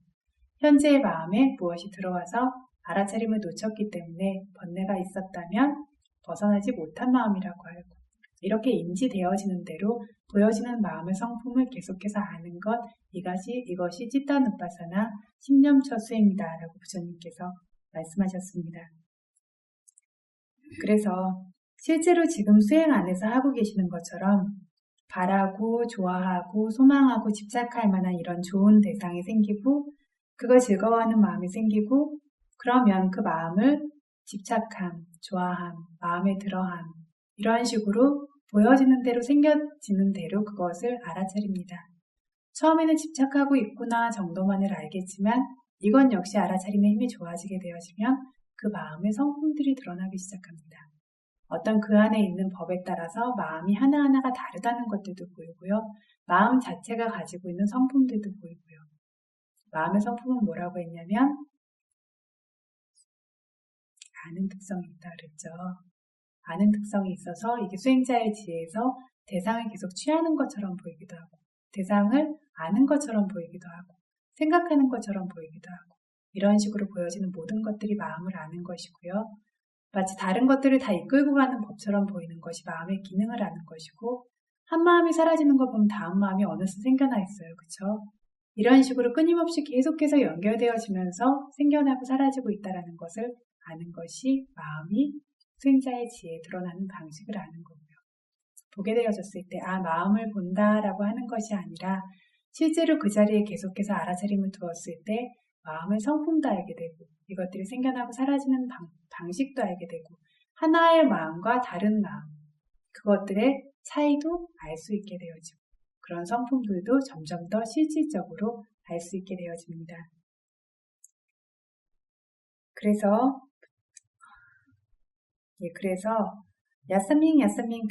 현재의 마음에 무엇이 들어와서 알아차림을 놓쳤기 때문에 번뇌가 있었다면 벗어나지 못한 마음이라고 알고 이렇게 인지되어지는 대로 보여지는 마음의 성품을 계속해서 아는 것 이것이 찌따누빠사나 10년처 수행이다 라고 부처님께서 말씀하셨습니다. 그래서 실제로 지금 수행 안에서 하고 계시는 것처럼 바라고 좋아하고 소망하고 집착할 만한 이런 좋은 대상이 생기고 그걸 즐거워하는 마음이 생기고 그러면 그 마음을 집착함, 좋아함, 마음에 들어함 이러한 식으로 보여지는 대로 생겨지는 대로 그것을 알아차립니다. 처음에는 집착하고 있구나 정도만을 알겠지만 이건 역시 알아차림의 힘이 좋아지게 되어지면 그 마음의 성품들이 드러나기 시작합니다. 어떤 그 안에 있는 법에 따라서 마음이 하나하나가 다르다는 것들도 보이고요. 마음 자체가 가지고 있는 성품들도 보이고요. 마음의 성품은 뭐라고 했냐면 아는 특성이 있다 그랬죠. 아는 특성이 있어서 이게 수행자의 지혜에서 대상을 계속 취하는 것처럼 보이기도 하고 대상을 아는 것처럼 보이기도 하고 생각하는 것처럼 보이기도 하고 이런 식으로 보여지는 모든 것들이 마음을 아는 것이고요. 마치 다른 것들을 다 이끌고 가는 법처럼 보이는 것이 마음의 기능을 아는 것이고 한 마음이 사라지는 걸 보면 다음 마음이 어느새 생겨나 있어요. 그쵸? 이런 식으로 끊임없이 계속해서 연결되어지면서 생겨나고 사라지고 있다는 것을 아는 것이 마음이 수행자의 지혜에 드러나는 방식을 아는 거고요. 보게 되어졌을 때 마음을 본다라고 하는 것이 아니라 실제로 그 자리에 계속해서 알아차림을 두었을 때 마음의 성품도 알게 되고 이것들이 생겨나고 사라지는 방식도 알게 되고 하나의 마음과 다른 마음 그것들의 차이도 알 수 있게 되어지고 그런 성품들도 점점 더 실질적으로 알 수 있게 되어집니다. 그래서 야사밍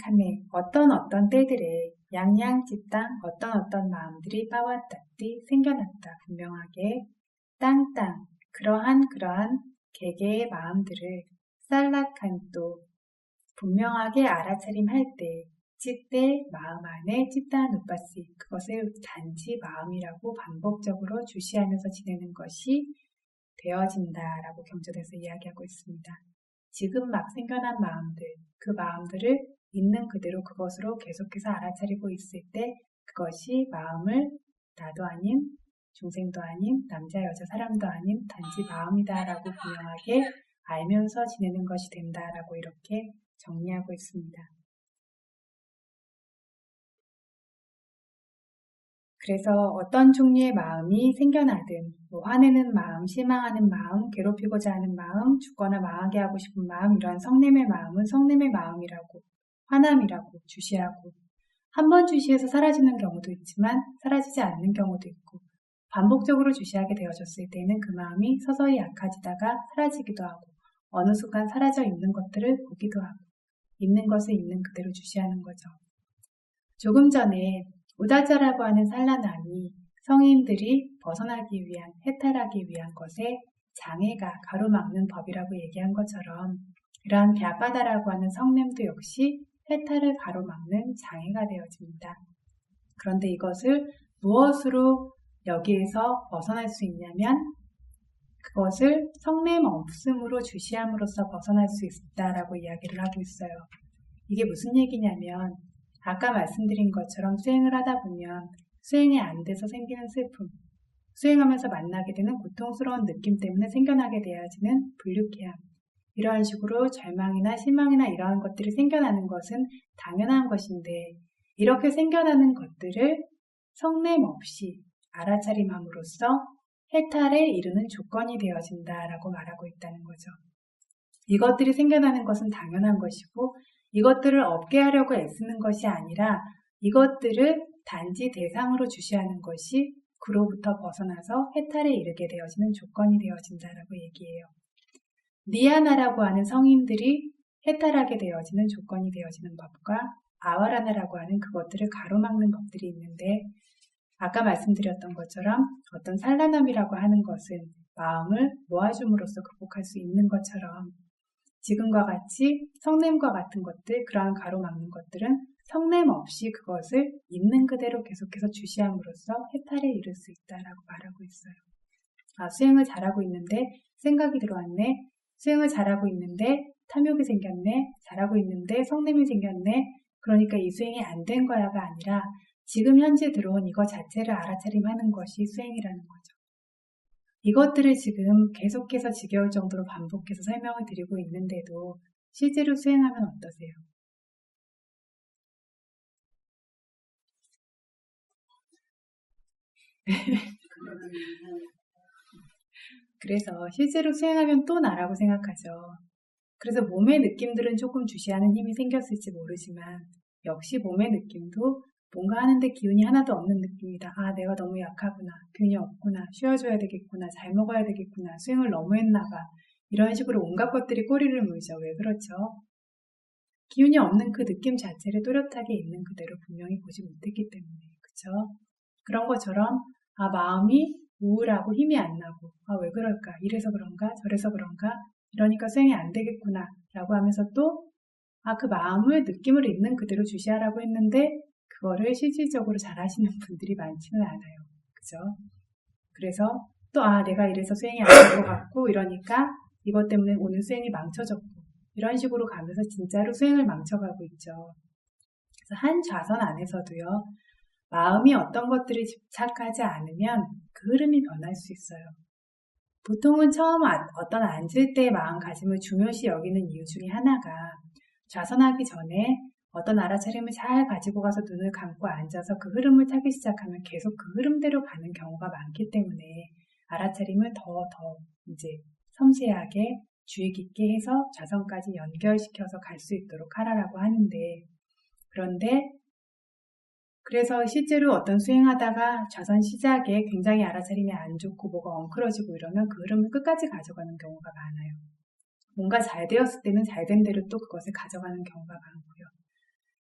칸에 어떤 때들에 양양 집당 어떤 마음들이 빠왔다띠 생겨났다 분명하게 땅땅 그러한 개개의 마음들을 살라칸또 분명하게 알아차림할 때 찌때 마음 안에 찌따 누빠시 그것을 단지 마음이라고 반복적으로 주시하면서 지내는 것이 되어진다라고 경전에서 이야기하고 있습니다. 지금 막 생겨난 마음들, 그 마음들을 있는 그대로 그것으로 계속해서 알아차리고 있을 때 그것이 마음을 나도 아닌 중생도 아닌 남자 여자 사람도 아닌 단지 마음이다라고 분명하게 알면서 지내는 것이 된다라고 이렇게 정리하고 있습니다. 그래서 어떤 종류의 마음이 생겨나든 화내는 마음, 실망하는 마음, 괴롭히고자 하는 마음, 죽거나 망하게 하고 싶은 마음 이러한 성냄의 마음은 성냄의 마음이라고 화남이라고 주시하고 한 번 주시해서 사라지는 경우도 있지만 사라지지 않는 경우도 있고 반복적으로 주시하게 되어졌을 때는 그 마음이 서서히 약해지다가 사라지기도 하고 어느 순간 사라져 있는 것들을 보기도 하고 있는 것을 있는 그대로 주시하는 거죠. 조금 전에 우다자라고 하는 산란함이 성인들이 벗어나기 위한, 해탈하기 위한 것에 장애가 가로막는 법이라고 얘기한 것처럼 이러한 갸바다라고 하는 성냄도 역시 해탈을 가로막는 장애가 되어집니다. 그런데 이것을 무엇으로 여기에서 벗어날 수 있냐면 그것을 성냄 없음으로 주시함으로써 벗어날 수 있다라고 이야기를 하고 있어요. 이게 무슨 얘기냐면 아까 말씀드린 것처럼 수행을 하다 보면 수행이 안 돼서 생기는 슬픔, 수행하면서 만나게 되는 고통스러운 느낌 때문에 생겨나게 되어지는 불쾌함, 이러한 식으로 절망이나 실망이나 이러한 것들이 생겨나는 것은 당연한 것인데 이렇게 생겨나는 것들을 성냄 없이 알아차림함으로써 해탈에 이르는 조건이 되어진다라고 말하고 있다는 거죠. 이것들이 생겨나는 것은 당연한 것이고 이것들을 없게 하려고 애쓰는 것이 아니라 이것들을 단지 대상으로 주시하는 것이 그로부터 벗어나서 해탈에 이르게 되어지는 조건이 되어진다라고 얘기해요. 니아나라고 하는 성인들이 해탈하게 되어지는 조건이 되어지는 법과 아와라나라고 하는 그것들을 가로막는 법들이 있는데 아까 말씀드렸던 것처럼 어떤 산란함이라고 하는 것은 마음을 모아줌으로써 극복할 수 있는 것처럼 지금과 같이 성냄과 같은 것들, 그러한 가로막는 것들은 성냄 없이 그것을 있는 그대로 계속해서 주시함으로써 해탈에 이를 수 있다라고 말하고 있어요. 수행을 잘하고 있는데 생각이 들어왔네. 수행을 잘하고 있는데 탐욕이 생겼네. 잘하고 있는데 성냄이 생겼네. 그러니까 이 수행이 안 된 거야가 아니라 지금 현재 들어온 이거 자체를 알아차림하는 것이 수행이라는 거죠. 이것들을 지금 계속해서 지겨울 정도로 반복해서 설명을 드리고 있는데도 실제로 수행하면 어떠세요? 그래서 실제로 수행하면 또 나라고 생각하죠. 그래서 몸의 느낌들은 조금 주시하는 힘이 생겼을지 모르지만 역시 몸의 느낌도 뭔가 하는데 기운이 하나도 없는 느낌이다. 내가 너무 약하구나. 기운이 없구나. 쉬어줘야 되겠구나. 잘 먹어야 되겠구나. 수행을 너무 했나 봐. 이런 식으로 온갖 것들이 꼬리를 물죠. 왜 그렇죠? 기운이 없는 그 느낌 자체를 또렷하게 있는 그대로 분명히 보지 못했기 때문에. 그쵸? 그런 것처럼 마음이 우울하고 힘이 안 나고 왜 그럴까? 이래서 그런가? 저래서 그런가? 이러니까 수행이 안 되겠구나 라고 하면서 또 그 마음을 느낌을 있는 그대로 주시하라고 했는데 그거를 실질적으로 잘 하시는 분들이 많지는 않아요. 그죠? 그래서 또 내가 이래서 수행이 안 될 것 같고 이러니까 이것 때문에 오늘 수행이 망쳐졌고 이런 식으로 가면서 진짜로 수행을 망쳐가고 있죠. 그래서 한 좌선 안에서도요. 마음이 어떤 것들에 집착하지 않으면 그 흐름이 변할 수 있어요. 보통은 처음 어떤 앉을 때 마음가짐을 중요시 여기는 이유 중에 하나가 좌선하기 전에 어떤 알아차림을 잘 가지고 가서 눈을 감고 앉아서 그 흐름을 타기 시작하면 계속 그 흐름대로 가는 경우가 많기 때문에 알아차림을 더 이제 섬세하게 주의 깊게 해서 좌선까지 연결시켜서 갈 수 있도록 하라라고 하는데 그래서 실제로 어떤 수행하다가 좌선 시작에 굉장히 알아차림이 안 좋고 뭐가 엉클어지고 이러면 그 흐름을 끝까지 가져가는 경우가 많아요. 뭔가 잘 되었을 때는 잘 된 대로 또 그것을 가져가는 경우가 많고요.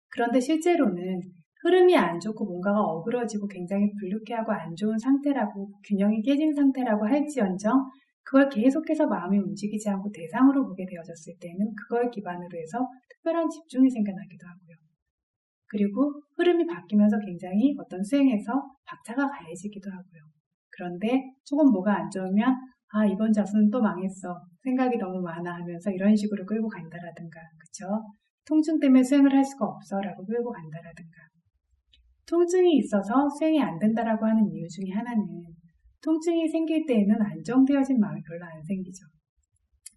그런데 실제로는 흐름이 안 좋고 뭔가가 어그러지고 굉장히 불쾌하고 안 좋은 상태라고 균형이 깨진 상태라고 할지언정 그걸 계속해서 마음이 움직이지 않고 대상으로 보게 되어졌을 때는 그걸 기반으로 해서 특별한 집중이 생겨나기도 하고요. 그리고 흐름이 바뀌면서 굉장히 어떤 수행에서 박차가 가해지기도 하고요. 그런데 조금 뭐가 안 좋으면 이번 자수는 또 망했어. 생각이 너무 많아 하면서 이런 식으로 끌고 간다라든가 그쵸? 통증 때문에 수행을 할 수가 없어 라고 끌고 간다라든가 통증이 있어서 수행이 안 된다라고 하는 이유 중에 하나는 통증이 생길 때에는 안정되어진 마음이 별로 안 생기죠.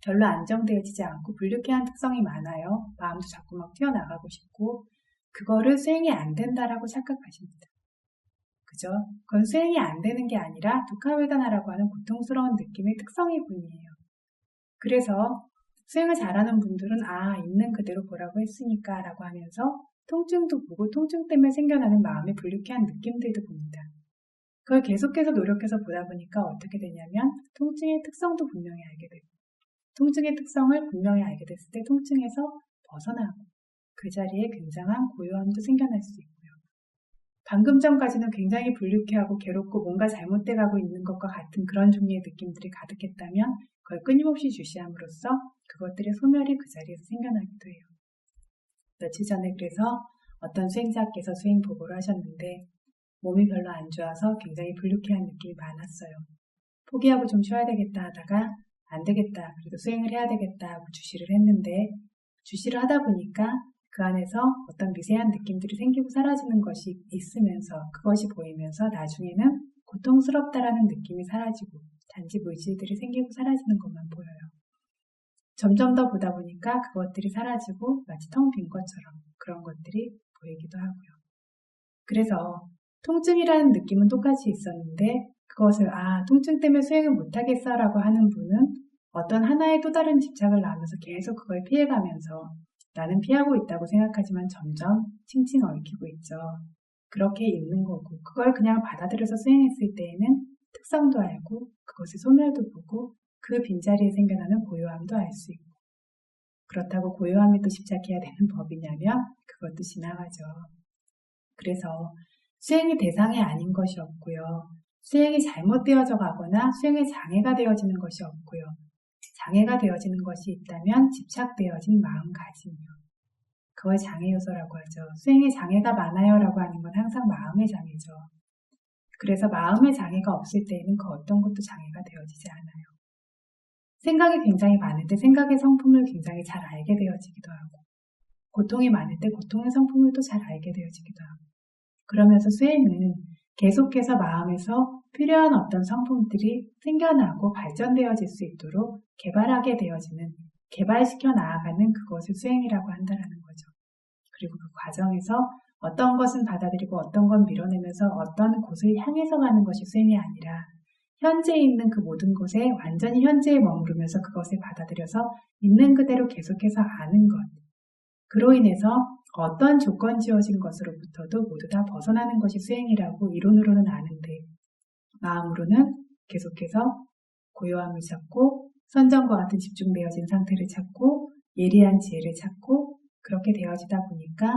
별로 안정되어지지 않고 불쾌한 특성이 많아요. 마음도 자꾸 막 튀어나가고 싶고 그거를 수행이 안 된다라고 착각하십니다. 그죠? 그건 수행이 안 되는 게 아니라 두카웨다나라고 하는 고통스러운 느낌의 특성일 뿐이에요. 그래서 수행을 잘하는 분들은 있는 그대로 보라고 했으니까 라고 하면서 통증도 보고 통증 때문에 생겨나는 마음의 불쾌한 느낌들도 봅니다. 그걸 계속해서 노력해서 보다 보니까 어떻게 되냐면 통증의 특성도 분명히 알게 되고 통증의 특성을 분명히 알게 됐을 때 통증에서 벗어나고 그 자리에 굉장한 고요함도 생겨날 수 있고요. 방금 전까지는 굉장히 불쾌하고 괴롭고 뭔가 잘못돼 가고 있는 것과 같은 그런 종류의 느낌들이 가득했다면 그걸 끊임없이 주시함으로써 그것들의 소멸이 그 자리에서 생겨나기도 해요. 며칠 전에 그래서 어떤 수행자께서 수행 보고를 하셨는데 몸이 별로 안 좋아서 굉장히 불쾌한 느낌이 많았어요. 포기하고 좀 쉬어야 되겠다 하다가 안 되겠다, 그래도 수행을 해야 되겠다 하고 주시를 했는데 주시를 하다 보니까 그 안에서 어떤 미세한 느낌들이 생기고 사라지는 것이 있으면서 그것이 보이면서 나중에는 고통스럽다라는 느낌이 사라지고 단지 물질들이 생기고 사라지는 것만 보여요. 점점 더 보다 보니까 그것들이 사라지고 마치 텅 빈 것처럼 그런 것들이 보이기도 하고요. 그래서 통증이라는 느낌은 똑같이 있었는데 그것을 통증 때문에 수행을 못하겠어 라고 하는 분은 어떤 하나의 또 다른 집착을 낳으면서 계속 그걸 피해가면서 나는 피하고 있다고 생각하지만 점점 칭칭 얽히고 있죠. 그렇게 있는 거고 그걸 그냥 받아들여서 수행했을 때에는 특성도 알고 그것의 소멸도 보고 그 빈자리에 생겨나는 고요함도 알 수 있고 그렇다고 고요함에 또 집착해야 되는 법이냐면 그것도 지나가죠. 그래서 수행이 대상이 아닌 것이 없고요. 수행이 잘못되어져 가거나 수행의 장애가 되어지는 것이 없고요. 장애가 되어지는 것이 있다면 집착되어진 마음가짐이요. 그걸 장애 요소라고 하죠. 수행에 장애가 많아요 라고 하는 건 항상 마음의 장애죠. 그래서 마음의 장애가 없을 때에는 그 어떤 것도 장애가 되어지지 않아요. 생각이 굉장히 많을 때 생각의 성품을 굉장히 잘 알게 되어지기도 하고 고통이 많을 때 고통의 성품을 또 잘 알게 되어지기도 하고 그러면서 수행은 계속해서 마음에서 필요한 어떤 성품들이 생겨나고 발전되어질 수 있도록 개발하게 되어지는, 개발시켜 나아가는 그것을 수행이라고 한다는 거죠. 그리고 그 과정에서 어떤 것은 받아들이고 어떤 건 밀어내면서 어떤 곳을 향해서 가는 것이 수행이 아니라 현재에 있는 그 모든 곳에 완전히 현재에 머무르면서 그것을 받아들여서 있는 그대로 계속해서 아는 것. 그로 인해서 어떤 조건 지어진 것으로부터도 모두 다 벗어나는 것이 수행이라고 이론으로는 아는데 마음으로는 계속해서 고요함을 찾고 선정과 같은 집중되어진 상태를 찾고 예리한 지혜를 찾고 그렇게 되어지다 보니까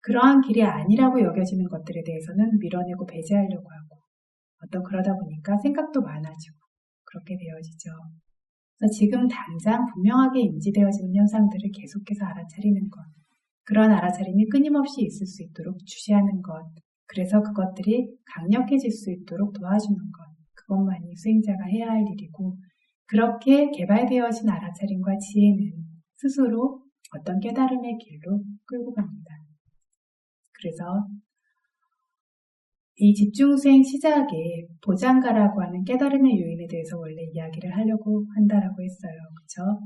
그러한 길이 아니라고 여겨지는 것들에 대해서는 밀어내고 배제하려고 하고 그러다 보니까 생각도 많아지고 그렇게 되어지죠. 그래서 지금 당장 분명하게 인지되어지는 현상들을 계속해서 알아차리는 것, 그런 알아차림이 끊임없이 있을 수 있도록 주시하는 것, 그래서 그것들이 강력해질 수 있도록 도와주는 것, 그것만이 수행자가 해야 할 일이고, 그렇게 개발되어진 알아차림과 지혜는 스스로 어떤 깨달음의 길로 끌고 갑니다. 그래서 이 집중수행 시작에 보장가라고 하는 깨달음의 요인에 대해서 원래 이야기를 하려고 한다라고 했어요. 그렇죠?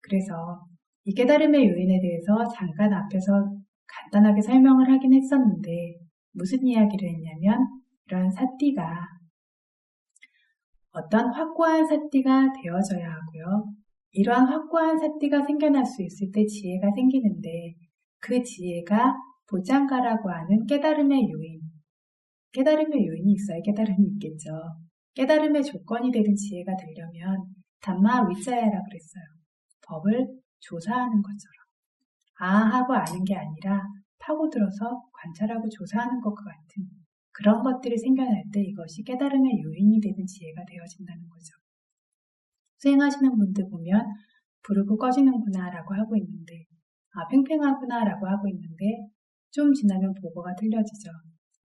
그래서 이 깨달음의 요인에 대해서 잠깐 앞에서 간단하게 설명을 하긴 했었는데 무슨 이야기를 했냐면 이러한 사띠가 어떤 확고한 사띠가 되어져야 하고요. 이러한 확고한 사띠가 생겨날 수 있을 때 지혜가 생기는데 그 지혜가 보장가라고 하는 깨달음의 요인, 깨달음의 요인이 있어야 깨달음이 있겠죠. 깨달음의 조건이 되는 지혜가 되려면 담마 위자야라 그랬어요. 법을 조사하는 것처럼. 하고 아는 게 아니라 파고들어서 관찰하고 조사하는 것과 같은 그런 것들이 생겨날 때 이것이 깨달음의 요인이 되는 지혜가 되어진다는 거죠. 수행하시는 분들 보면 부르고 꺼지는구나 라고 하고 있는데 팽팽하구나 라고 하고 있는데 좀 지나면 보고가 틀려지죠.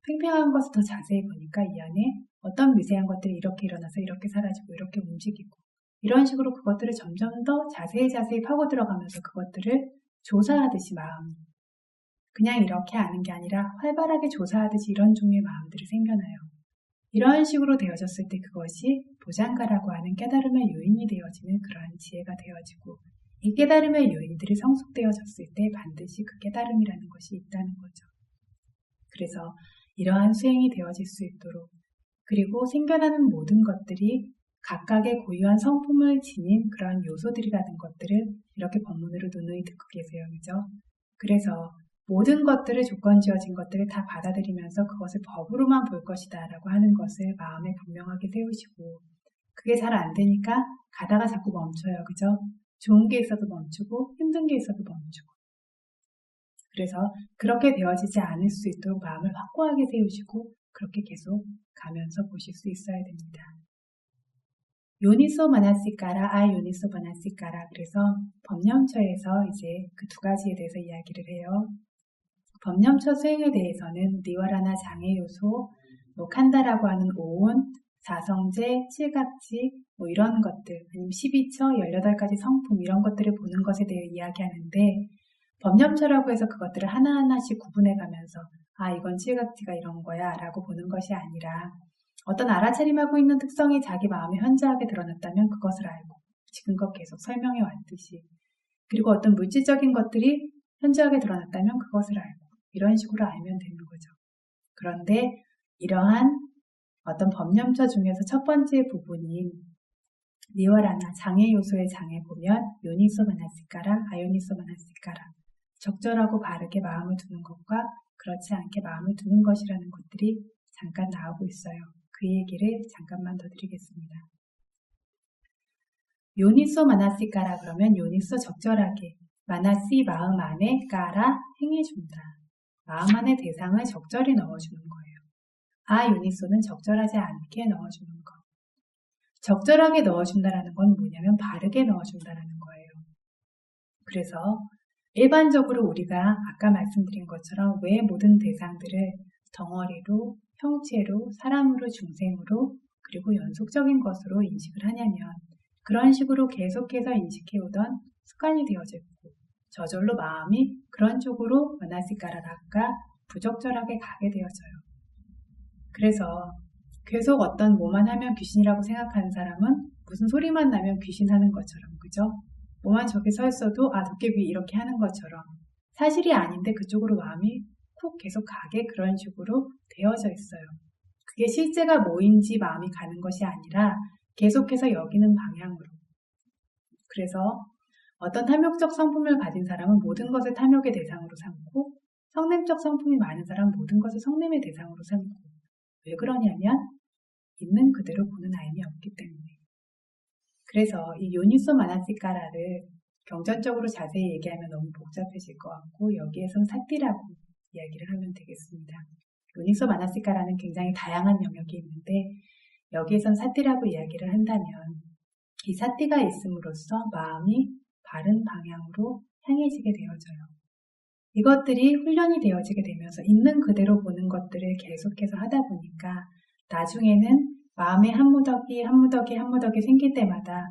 팽팽한 것을 더 자세히 보니까 이 안에 어떤 미세한 것들이 이렇게 일어나서 이렇게 사라지고 이렇게 움직이고 이런 식으로 그것들을 점점 더 자세히 파고 들어가면서 그것들을 조사하듯이 마음이 그냥 이렇게 아는 게 아니라 활발하게 조사하듯이 이런 종류의 마음들이 생겨나요. 이런 식으로 되어졌을 때 그것이 보장가라고 하는 깨달음의 요인이 되어지는 그러한 지혜가 되어지고 이 깨달음의 요인들이 성숙되어졌을 때 반드시 그 깨달음이라는 것이 있다는 거죠. 그래서 이러한 수행이 되어질 수 있도록 그리고 생겨나는 모든 것들이 각각의 고유한 성품을 지닌 그러한 요소들이라는 것들을 이렇게 법문으로 누누이 듣고 계세요. 그죠? 그래서 모든 것들을 조건 지어진 것들을 다 받아들이면서 그것을 법으로만 볼 것이다 라고 하는 것을 마음에 분명하게 세우시고 그게 잘 안 되니까 가다가 자꾸 멈춰요. 그죠? 좋은 게 있어도 멈추고 힘든 게 있어도 멈추고 그래서 그렇게 되어지지 않을 수 있도록 마음을 확고하게 세우시고 그렇게 계속 가면서 보실 수 있어야 됩니다. 요니소 마나시까라, 요니소 마나시까라. 그래서 법념처에서 이제 그 두 가지에 대해서 이야기를 해요. 법념처 수행에 대해서는 니와라나 장애 요소, 칸다라고 하는 오온, 사성제, 칠각지, 이런 것들, 아니면 12처, 18가지 성품 이런 것들을 보는 것에 대해 이야기하는데 법념처라고 해서 그것들을 하나하나씩 구분해 가면서 이건 칠각지가 이런 거야 라고 보는 것이 아니라 어떤 알아차림하고 있는 특성이 자기 마음에 현저하게 드러났다면 그것을 알고 지금껏 계속 설명해 왔듯이 그리고 어떤 물질적인 것들이 현저하게 드러났다면 그것을 알고 이런 식으로 알면 되는 거죠. 그런데 이러한 어떤 법념처 중에서 첫 번째 부분인 니와라나 장애 요소의 장애 보면 요니소 마나시까라, 아요니소 마나시까라 적절하고 바르게 마음을 두는 것과 그렇지 않게 마음을 두는 것이라는 것들이 잠깐 나오고 있어요. 그 얘기를 잠깐만 더 드리겠습니다. 요니소 마나시까라 그러면 요니소 적절하게 마나시 마음 안에 까라 행해준다. 마음 안에 대상을 적절히 넣어주는 거예요. 요니소는 적절하지 않게 넣어주는 것. 적절하게 넣어준다라는 건 뭐냐면 바르게 넣어준다라는 거예요. 그래서 일반적으로 우리가 아까 말씀드린 것처럼 왜 모든 대상들을 덩어리로, 형체로, 사람으로, 중생으로 그리고 연속적인 것으로 인식을 하냐면 그런 식으로 계속해서 인식해오던 습관이 되어져 있고 저절로 마음이 그런 쪽으로 마나시까라가 부적절하게 가게 되어져요. 그래서 계속 어떤 뭐만 하면 귀신이라고 생각하는 사람은 무슨 소리만 나면 귀신 하는 것처럼 그죠? 뭐만 저기 서 있어도 도깨비 이렇게 하는 것처럼 사실이 아닌데 그쪽으로 마음이 쿡 계속 가게 그런 식으로 되어져 있어요. 그게 실제가 뭐인지 마음이 가는 것이 아니라 계속해서 여기는 방향으로. 그래서 어떤 탐욕적 성품을 가진 사람은 모든 것을 탐욕의 대상으로 삼고 성냄적 성품이 많은 사람은 모든 것을 성냄의 대상으로 삼고 왜 그러냐면 있는 그대로 보는 아임이 없기 때문에. 그래서 이 요니소 마나시까라를 경전적으로 자세히 얘기하면 너무 복잡해질 것 같고 여기에선 사띠라고 이야기를 하면 되겠습니다. 요니소 마나시카라는 굉장히 다양한 영역이 있는데 여기에선 사티라고 이야기를 한다면 이 사티가 있음으로써 마음이 바른 방향으로 향해지게 되어져요. 이것들이 훈련이 되어지게 되면서 있는 그대로 보는 것들을 계속해서 하다 보니까 나중에는 마음의 한 무더기 한 무더기 한 무더기 생길 때마다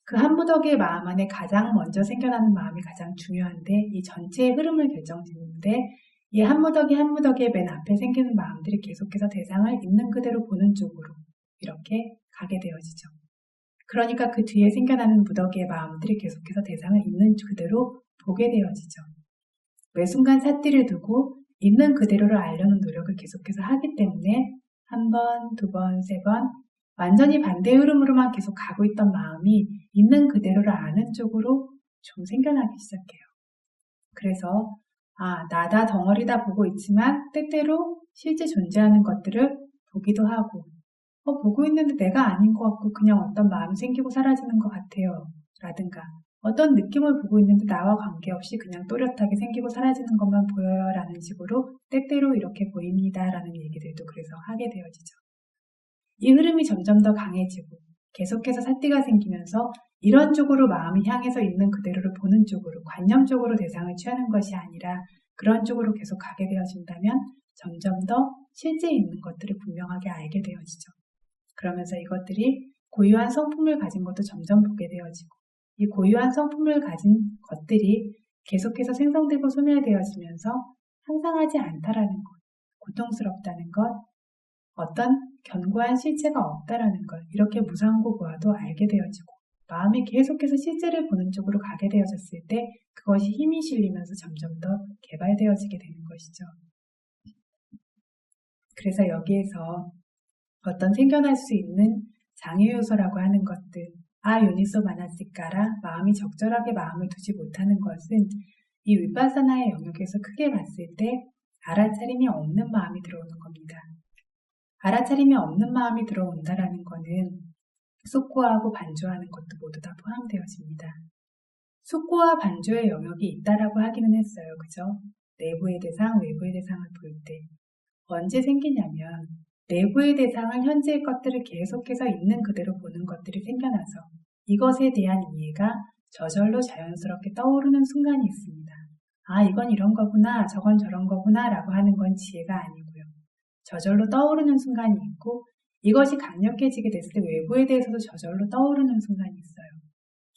그 한 무더기의 마음 안에 가장 먼저 생겨나는 마음이 가장 중요한데 이 전체의 흐름을 결정짓는데 이 한 무더기 한 무더기의 맨 앞에 생기는 마음들이 계속해서 대상을 있는 그대로 보는 쪽으로 이렇게 가게 되어지죠. 그러니까 그 뒤에 생겨나는 무더기의 마음들이 계속해서 대상을 있는 그대로 보게 되어지죠. 매 순간 사띠를 두고 있는 그대로를 알려는 노력을 계속해서 하기 때문에 한 번, 두 번, 세 번 완전히 반대 흐름으로만 계속 가고 있던 마음이 있는 그대로를 아는 쪽으로 좀 생겨나기 시작해요. 그래서 나다 덩어리다 보고 있지만 때때로 실제 존재하는 것들을 보기도 하고 보고 있는데 내가 아닌 것 같고 그냥 어떤 마음이 생기고 사라지는 것 같아요. 라든가 어떤 느낌을 보고 있는데 나와 관계없이 그냥 또렷하게 생기고 사라지는 것만 보여요. 라는 식으로 때때로 이렇게 보입니다. 라는 얘기들도 그래서 하게 되어지죠. 이 흐름이 점점 더 강해지고 계속해서 사띠가 생기면서 이런 쪽으로 마음이 향해서 있는 그대로를 보는 쪽으로 관념적으로 대상을 취하는 것이 아니라 그런 쪽으로 계속 가게 되어진다면 점점 더 실제 있는 것들을 분명하게 알게 되어지죠. 그러면서 이것들이 고유한 성품을 가진 것도 점점 보게 되어지고 이 고유한 성품을 가진 것들이 계속해서 생성되고 소멸되어지면서 항상하지 않다라는 것, 고통스럽다는 것, 어떤 견고한 실체가 없다라는 걸 이렇게 무상고 보아도 알게 되어지고 마음이 계속해서 실제를 보는 쪽으로 가게 되어졌을 때 그것이 힘이 실리면서 점점 더 개발되어지게 되는 것이죠. 그래서 여기에서 어떤 생겨날 수 있는 장애 요소라고 하는 것들, 요니소 마나시카라 마음이 적절하게 마음을 두지 못하는 것은 이 위파사나의 영역에서 크게 봤을 때 알아차림이 없는 마음이 들어오는 겁니다. 알아차림이 없는 마음이 들어온다라는 것은 숙고하고 반조하는 것도 모두 다 포함되어집니다. 숙고와 반조의 영역이 있다라고 하기는 했어요. 그죠? 내부의 대상, 외부의 대상을 볼 때 언제 생기냐면 내부의 대상을 현재의 것들을 계속해서 있는 그대로 보는 것들이 생겨나서 이것에 대한 이해가 저절로 자연스럽게 떠오르는 순간이 있습니다. 이건 이런 거구나, 저건 저런 거구나 라고 하는 건 지혜가 아니고요. 저절로 떠오르는 순간이 있고 이것이 강력해지게 됐을 때 외부에 대해서도 저절로 떠오르는 순간이 있어요.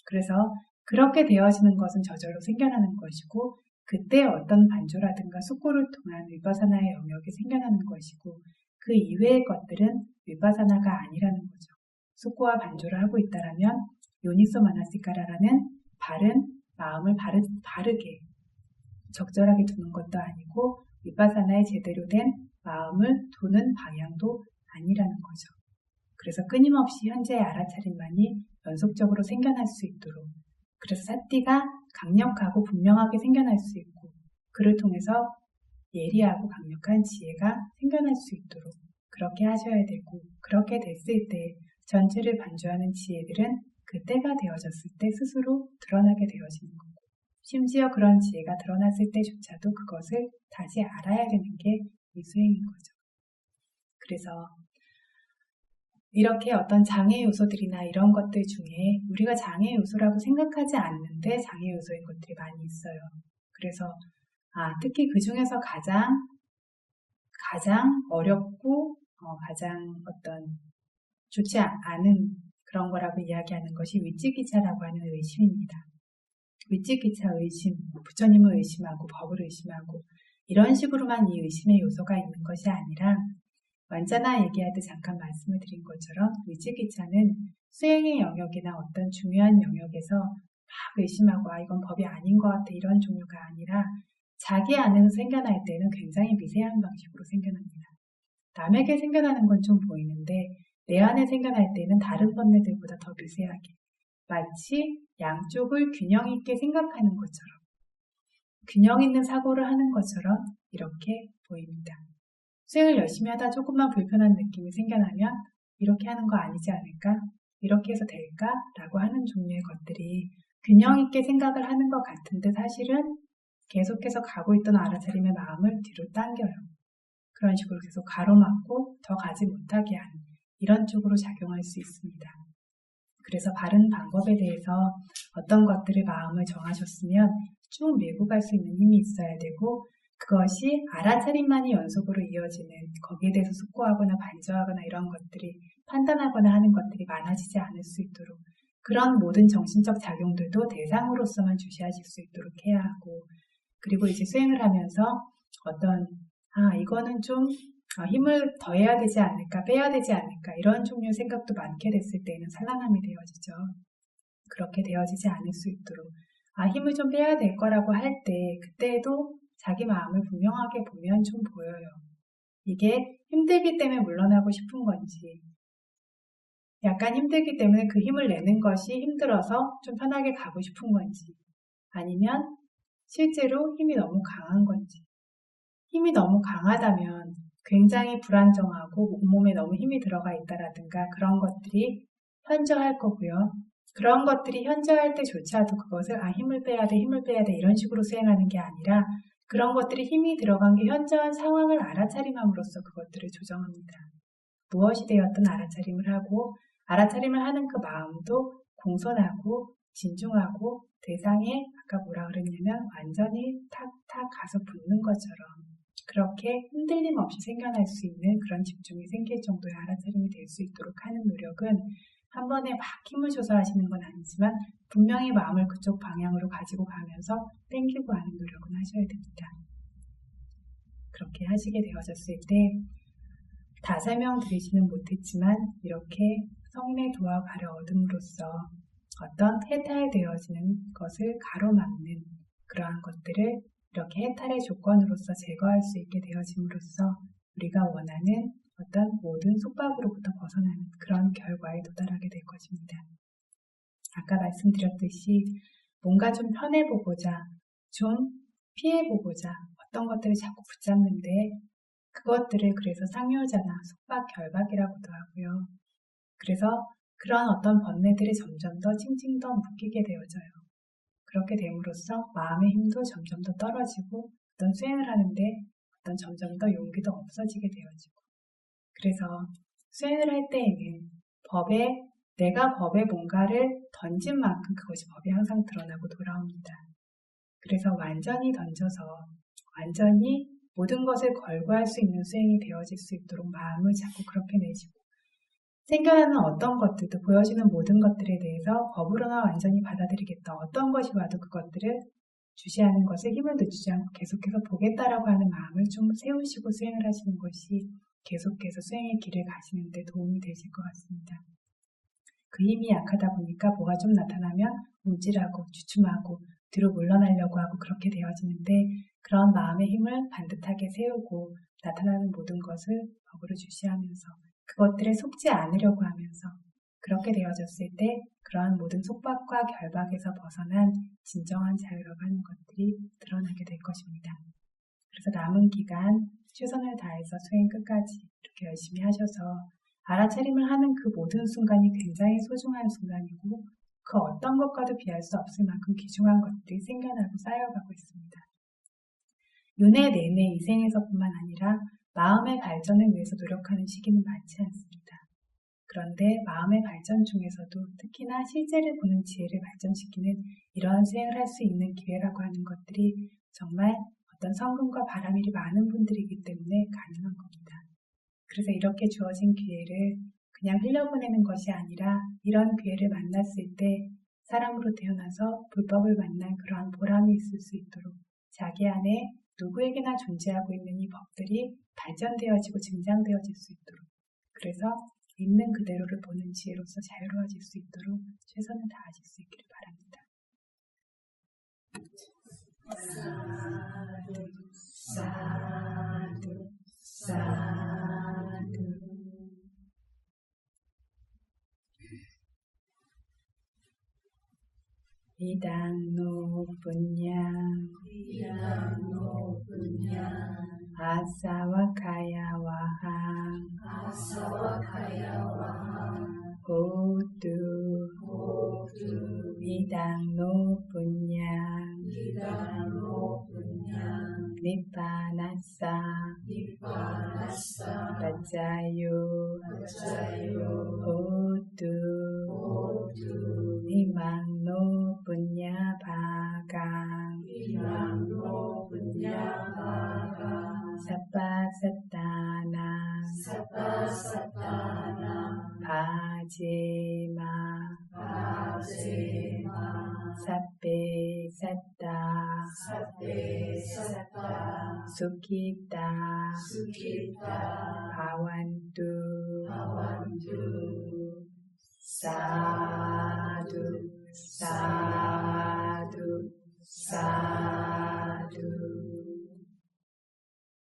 그래서 그렇게 되어지는 것은 저절로 생겨나는 것이고 그때 어떤 반조라든가 숙고를 통한 위파사나의 영역이 생겨나는 것이고 그 이외의 것들은 위파사나가 아니라는 거죠. 숙고와 반조를 하고 있다라면 요니소 마나시카라라는 바른 마음을 바르게 적절하게 두는 것도 아니고 위파사나의 제대로 된 마음을 두는 방향도 아니라는 거죠. 그래서 끊임없이 현재의 알아차림만이 연속적으로 생겨날 수 있도록 그래서 사띠가 강력하고 분명하게 생겨날 수 있고 그를 통해서 예리하고 강력한 지혜가 생겨날 수 있도록 그렇게 하셔야 되고 그렇게 됐을 때 전체를 반조하는 지혜들은 그때가 되어졌을 때 스스로 드러나게 되어지는 거고 심지어 그런 지혜가 드러났을 때조차도 그것을 다시 알아야 되는 게 이 수행인 거죠. 그래서 이렇게 어떤 장애 요소들이나 이런 것들 중에 우리가 장애 요소라고 생각하지 않는데 장애 요소인 것들이 많이 있어요. 그래서 특히 그 중에서 가장 어렵고 가장 어떤 좋지 않은 그런 거라고 이야기하는 것이 위치기차라고 하는 의심입니다. 위치기차 의심, 부처님을 의심하고 법을 의심하고 이런 식으로만 이 의심의 요소가 있는 것이 아니라 완자나 얘기할 때 잠깐 말씀을 드린 것처럼 위치기차는 수행의 영역이나 어떤 중요한 영역에서 막 의심하고 이건 법이 아닌 것 같아 이런 종류가 아니라 자기 안에서 생겨날 때는 굉장히 미세한 방식으로 생겨납니다. 남에게 생겨나는 건 좀 보이는데 내 안에 생겨날 때는 다른 번뇌들보다 더 미세하게 마치 양쪽을 균형 있게 생각하는 것처럼 균형 있는 사고를 하는 것처럼 이렇게 보입니다. 수행을 열심히 하다 조금만 불편한 느낌이 생겨나면 이렇게 하는 거 아니지 않을까? 이렇게 해서 될까? 라고 하는 종류의 것들이 균형 있게 생각을 하는 것 같은데 사실은 계속해서 가고 있던 알아차림의 마음을 뒤로 당겨요. 그런 식으로 계속 가로막고 더 가지 못하게 하는 이런 쪽으로 작용할 수 있습니다. 그래서 바른 방법에 대해서 어떤 것들을 마음을 정하셨으면 쭉 밀고 갈 수 있는 힘이 있어야 되고 그것이 알아차림만이 연속으로 이어지는 거기에 대해서 숙고하거나 반조하거나 이런 것들이 판단하거나 하는 것들이 많아지지 않을 수 있도록 그런 모든 정신적 작용들도 대상으로서만 주시하실 수 있도록 해야 하고 그리고 이제 수행을 하면서 어떤 이거는 좀 힘을 더해야 되지 않을까 빼야 되지 않을까 이런 종류의 생각도 많게 됐을 때에는 산란함이 되어지죠. 그렇게 되어지지 않을 수 있도록 힘을 좀 빼야 될 거라고 할 때 그때도 자기 마음을 분명하게 보면 좀 보여요. 이게 힘들기 때문에 물러나고 싶은 건지 약간 힘들기 때문에 그 힘을 내는 것이 힘들어서 좀 편하게 가고 싶은 건지 아니면 실제로 힘이 너무 강한 건지 힘이 너무 강하다면 굉장히 불안정하고 온몸에 너무 힘이 들어가 있다라든가 그런 것들이 현저할 거고요. 그런 것들이 현저할 때조차도 그것을 힘을 빼야 돼 이런 식으로 수행하는 게 아니라 그런 것들이 힘이 들어간 게 현저한 상황을 알아차림함으로써 그것들을 조정합니다. 무엇이 되었든 알아차림을 하고 알아차림을 하는 그 마음도 공손하고 진중하고 대상에 아까 뭐라 그랬냐면 완전히 탁탁 가서 붙는 것처럼 그렇게 흔들림 없이 생겨날 수 있는 그런 집중이 생길 정도의 알아차림이 될 수 있도록 하는 노력은 한 번에 막 힘을 줘서 하시는 건 아니지만 분명히 마음을 그쪽 방향으로 가지고 가면서 땡기고 하는 노력은 하셔야 됩니다. 그렇게 하시게 되어졌을 때 다 설명드리지는 못했지만 이렇게 성인의 도와 가를 얻음으로써 어떤 해탈되어지는 것을 가로막는 그러한 것들을 이렇게 해탈의 조건으로서 제거할 수 있게 되어짐으로써 우리가 원하는 어떤 모든 속박으로부터 벗어나는 그런 결과에 도달하게 될 것입니다. 아까 말씀드렸듯이 뭔가 좀 편해보고자, 좀 피해보고자 어떤 것들을 자꾸 붙잡는데 그것들을 그래서 상요자나 속박, 결박이라고도 하고요. 그래서 그런 어떤 번뇌들이 점점 더 칭칭 더 묶이게 되어져요. 그렇게 됨으로써 마음의 힘도 점점 더 떨어지고 어떤 수행을 하는데 어떤 점점 더 용기도 없어지게 되어지고 그래서 수행을 할 때에는 내가 법에 뭔가를 던진 만큼 그것이 법에 항상 드러나고 돌아옵니다. 그래서 완전히 던져서 완전히 모든 것을 걸고 할 수 있는 수행이 되어질 수 있도록 마음을 자꾸 그렇게 내시고 생겨나는 어떤 것들도 보여지는 모든 것들에 대해서 법으로나 완전히 받아들이겠다. 어떤 것이 와도 그것들을 주시하는 것에 힘을 늦추지 않고 계속해서 보겠다라고 하는 마음을 좀 세우시고 수행을 하시는 것이 계속해서 수행의 길을 가시는 데 도움이 되실 것 같습니다. 그 힘이 약하다 보니까 뭐가 좀 나타나면 움찔하고 주춤하고 뒤로 물러나려고 하고 그렇게 되어지는데 그런 마음의 힘을 반듯하게 세우고 나타나는 모든 것을 법으로 주시하면서 그것들에 속지 않으려고 하면서 그렇게 되어졌을 때 그러한 모든 속박과 결박에서 벗어난 진정한 자유라고 하는 것들이 드러나게 될 것입니다. 그래서 남은 기간 최선을 다해서 수행 끝까지 이렇게 열심히 하셔서 알아차림을 하는 그 모든 순간이 굉장히 소중한 순간이고 그 어떤 것과도 비할 수 없을 만큼 귀중한 것들이 생겨나고 쌓여가고 있습니다. 윤회 내내 이 생에서뿐만 아니라 마음의 발전을 위해서 노력하는 시기는 많지 않습니다. 그런데 마음의 발전 중에서도 특히나 실제를 보는 지혜를 발전시키는 이러한 수행을 할 수 있는 기회라고 하는 것들이 정말 어떤 성금과 바람일이 많은 분들이기 때문에 가능한 겁니다. 그래서 이렇게 주어진 기회를 그냥 흘려보내는 것이 아니라 이런 기회를 만났을 때 사람으로 태어나서 불법을 만난 그러한 보람이 있을 수 있도록 자기 안에 누구에게나 존재하고 있는 이 법들이 발전되어지고 증장되어질 수 있도록 그래서 있는 그대로를 보는 지혜로서 자유로워질 수 있도록 최선을 다하실 수 있기를 바랍니다. 사두, 사두. 이당노 분양 아사와카야와항 호두 이당노 분양 니빠나사 Pacayo Hotu Imangno Punya Bhagang Sabba Sattana Bhajema Sabbe Satta Sukhita Bhavantu Sadhu Sadhu Sadhu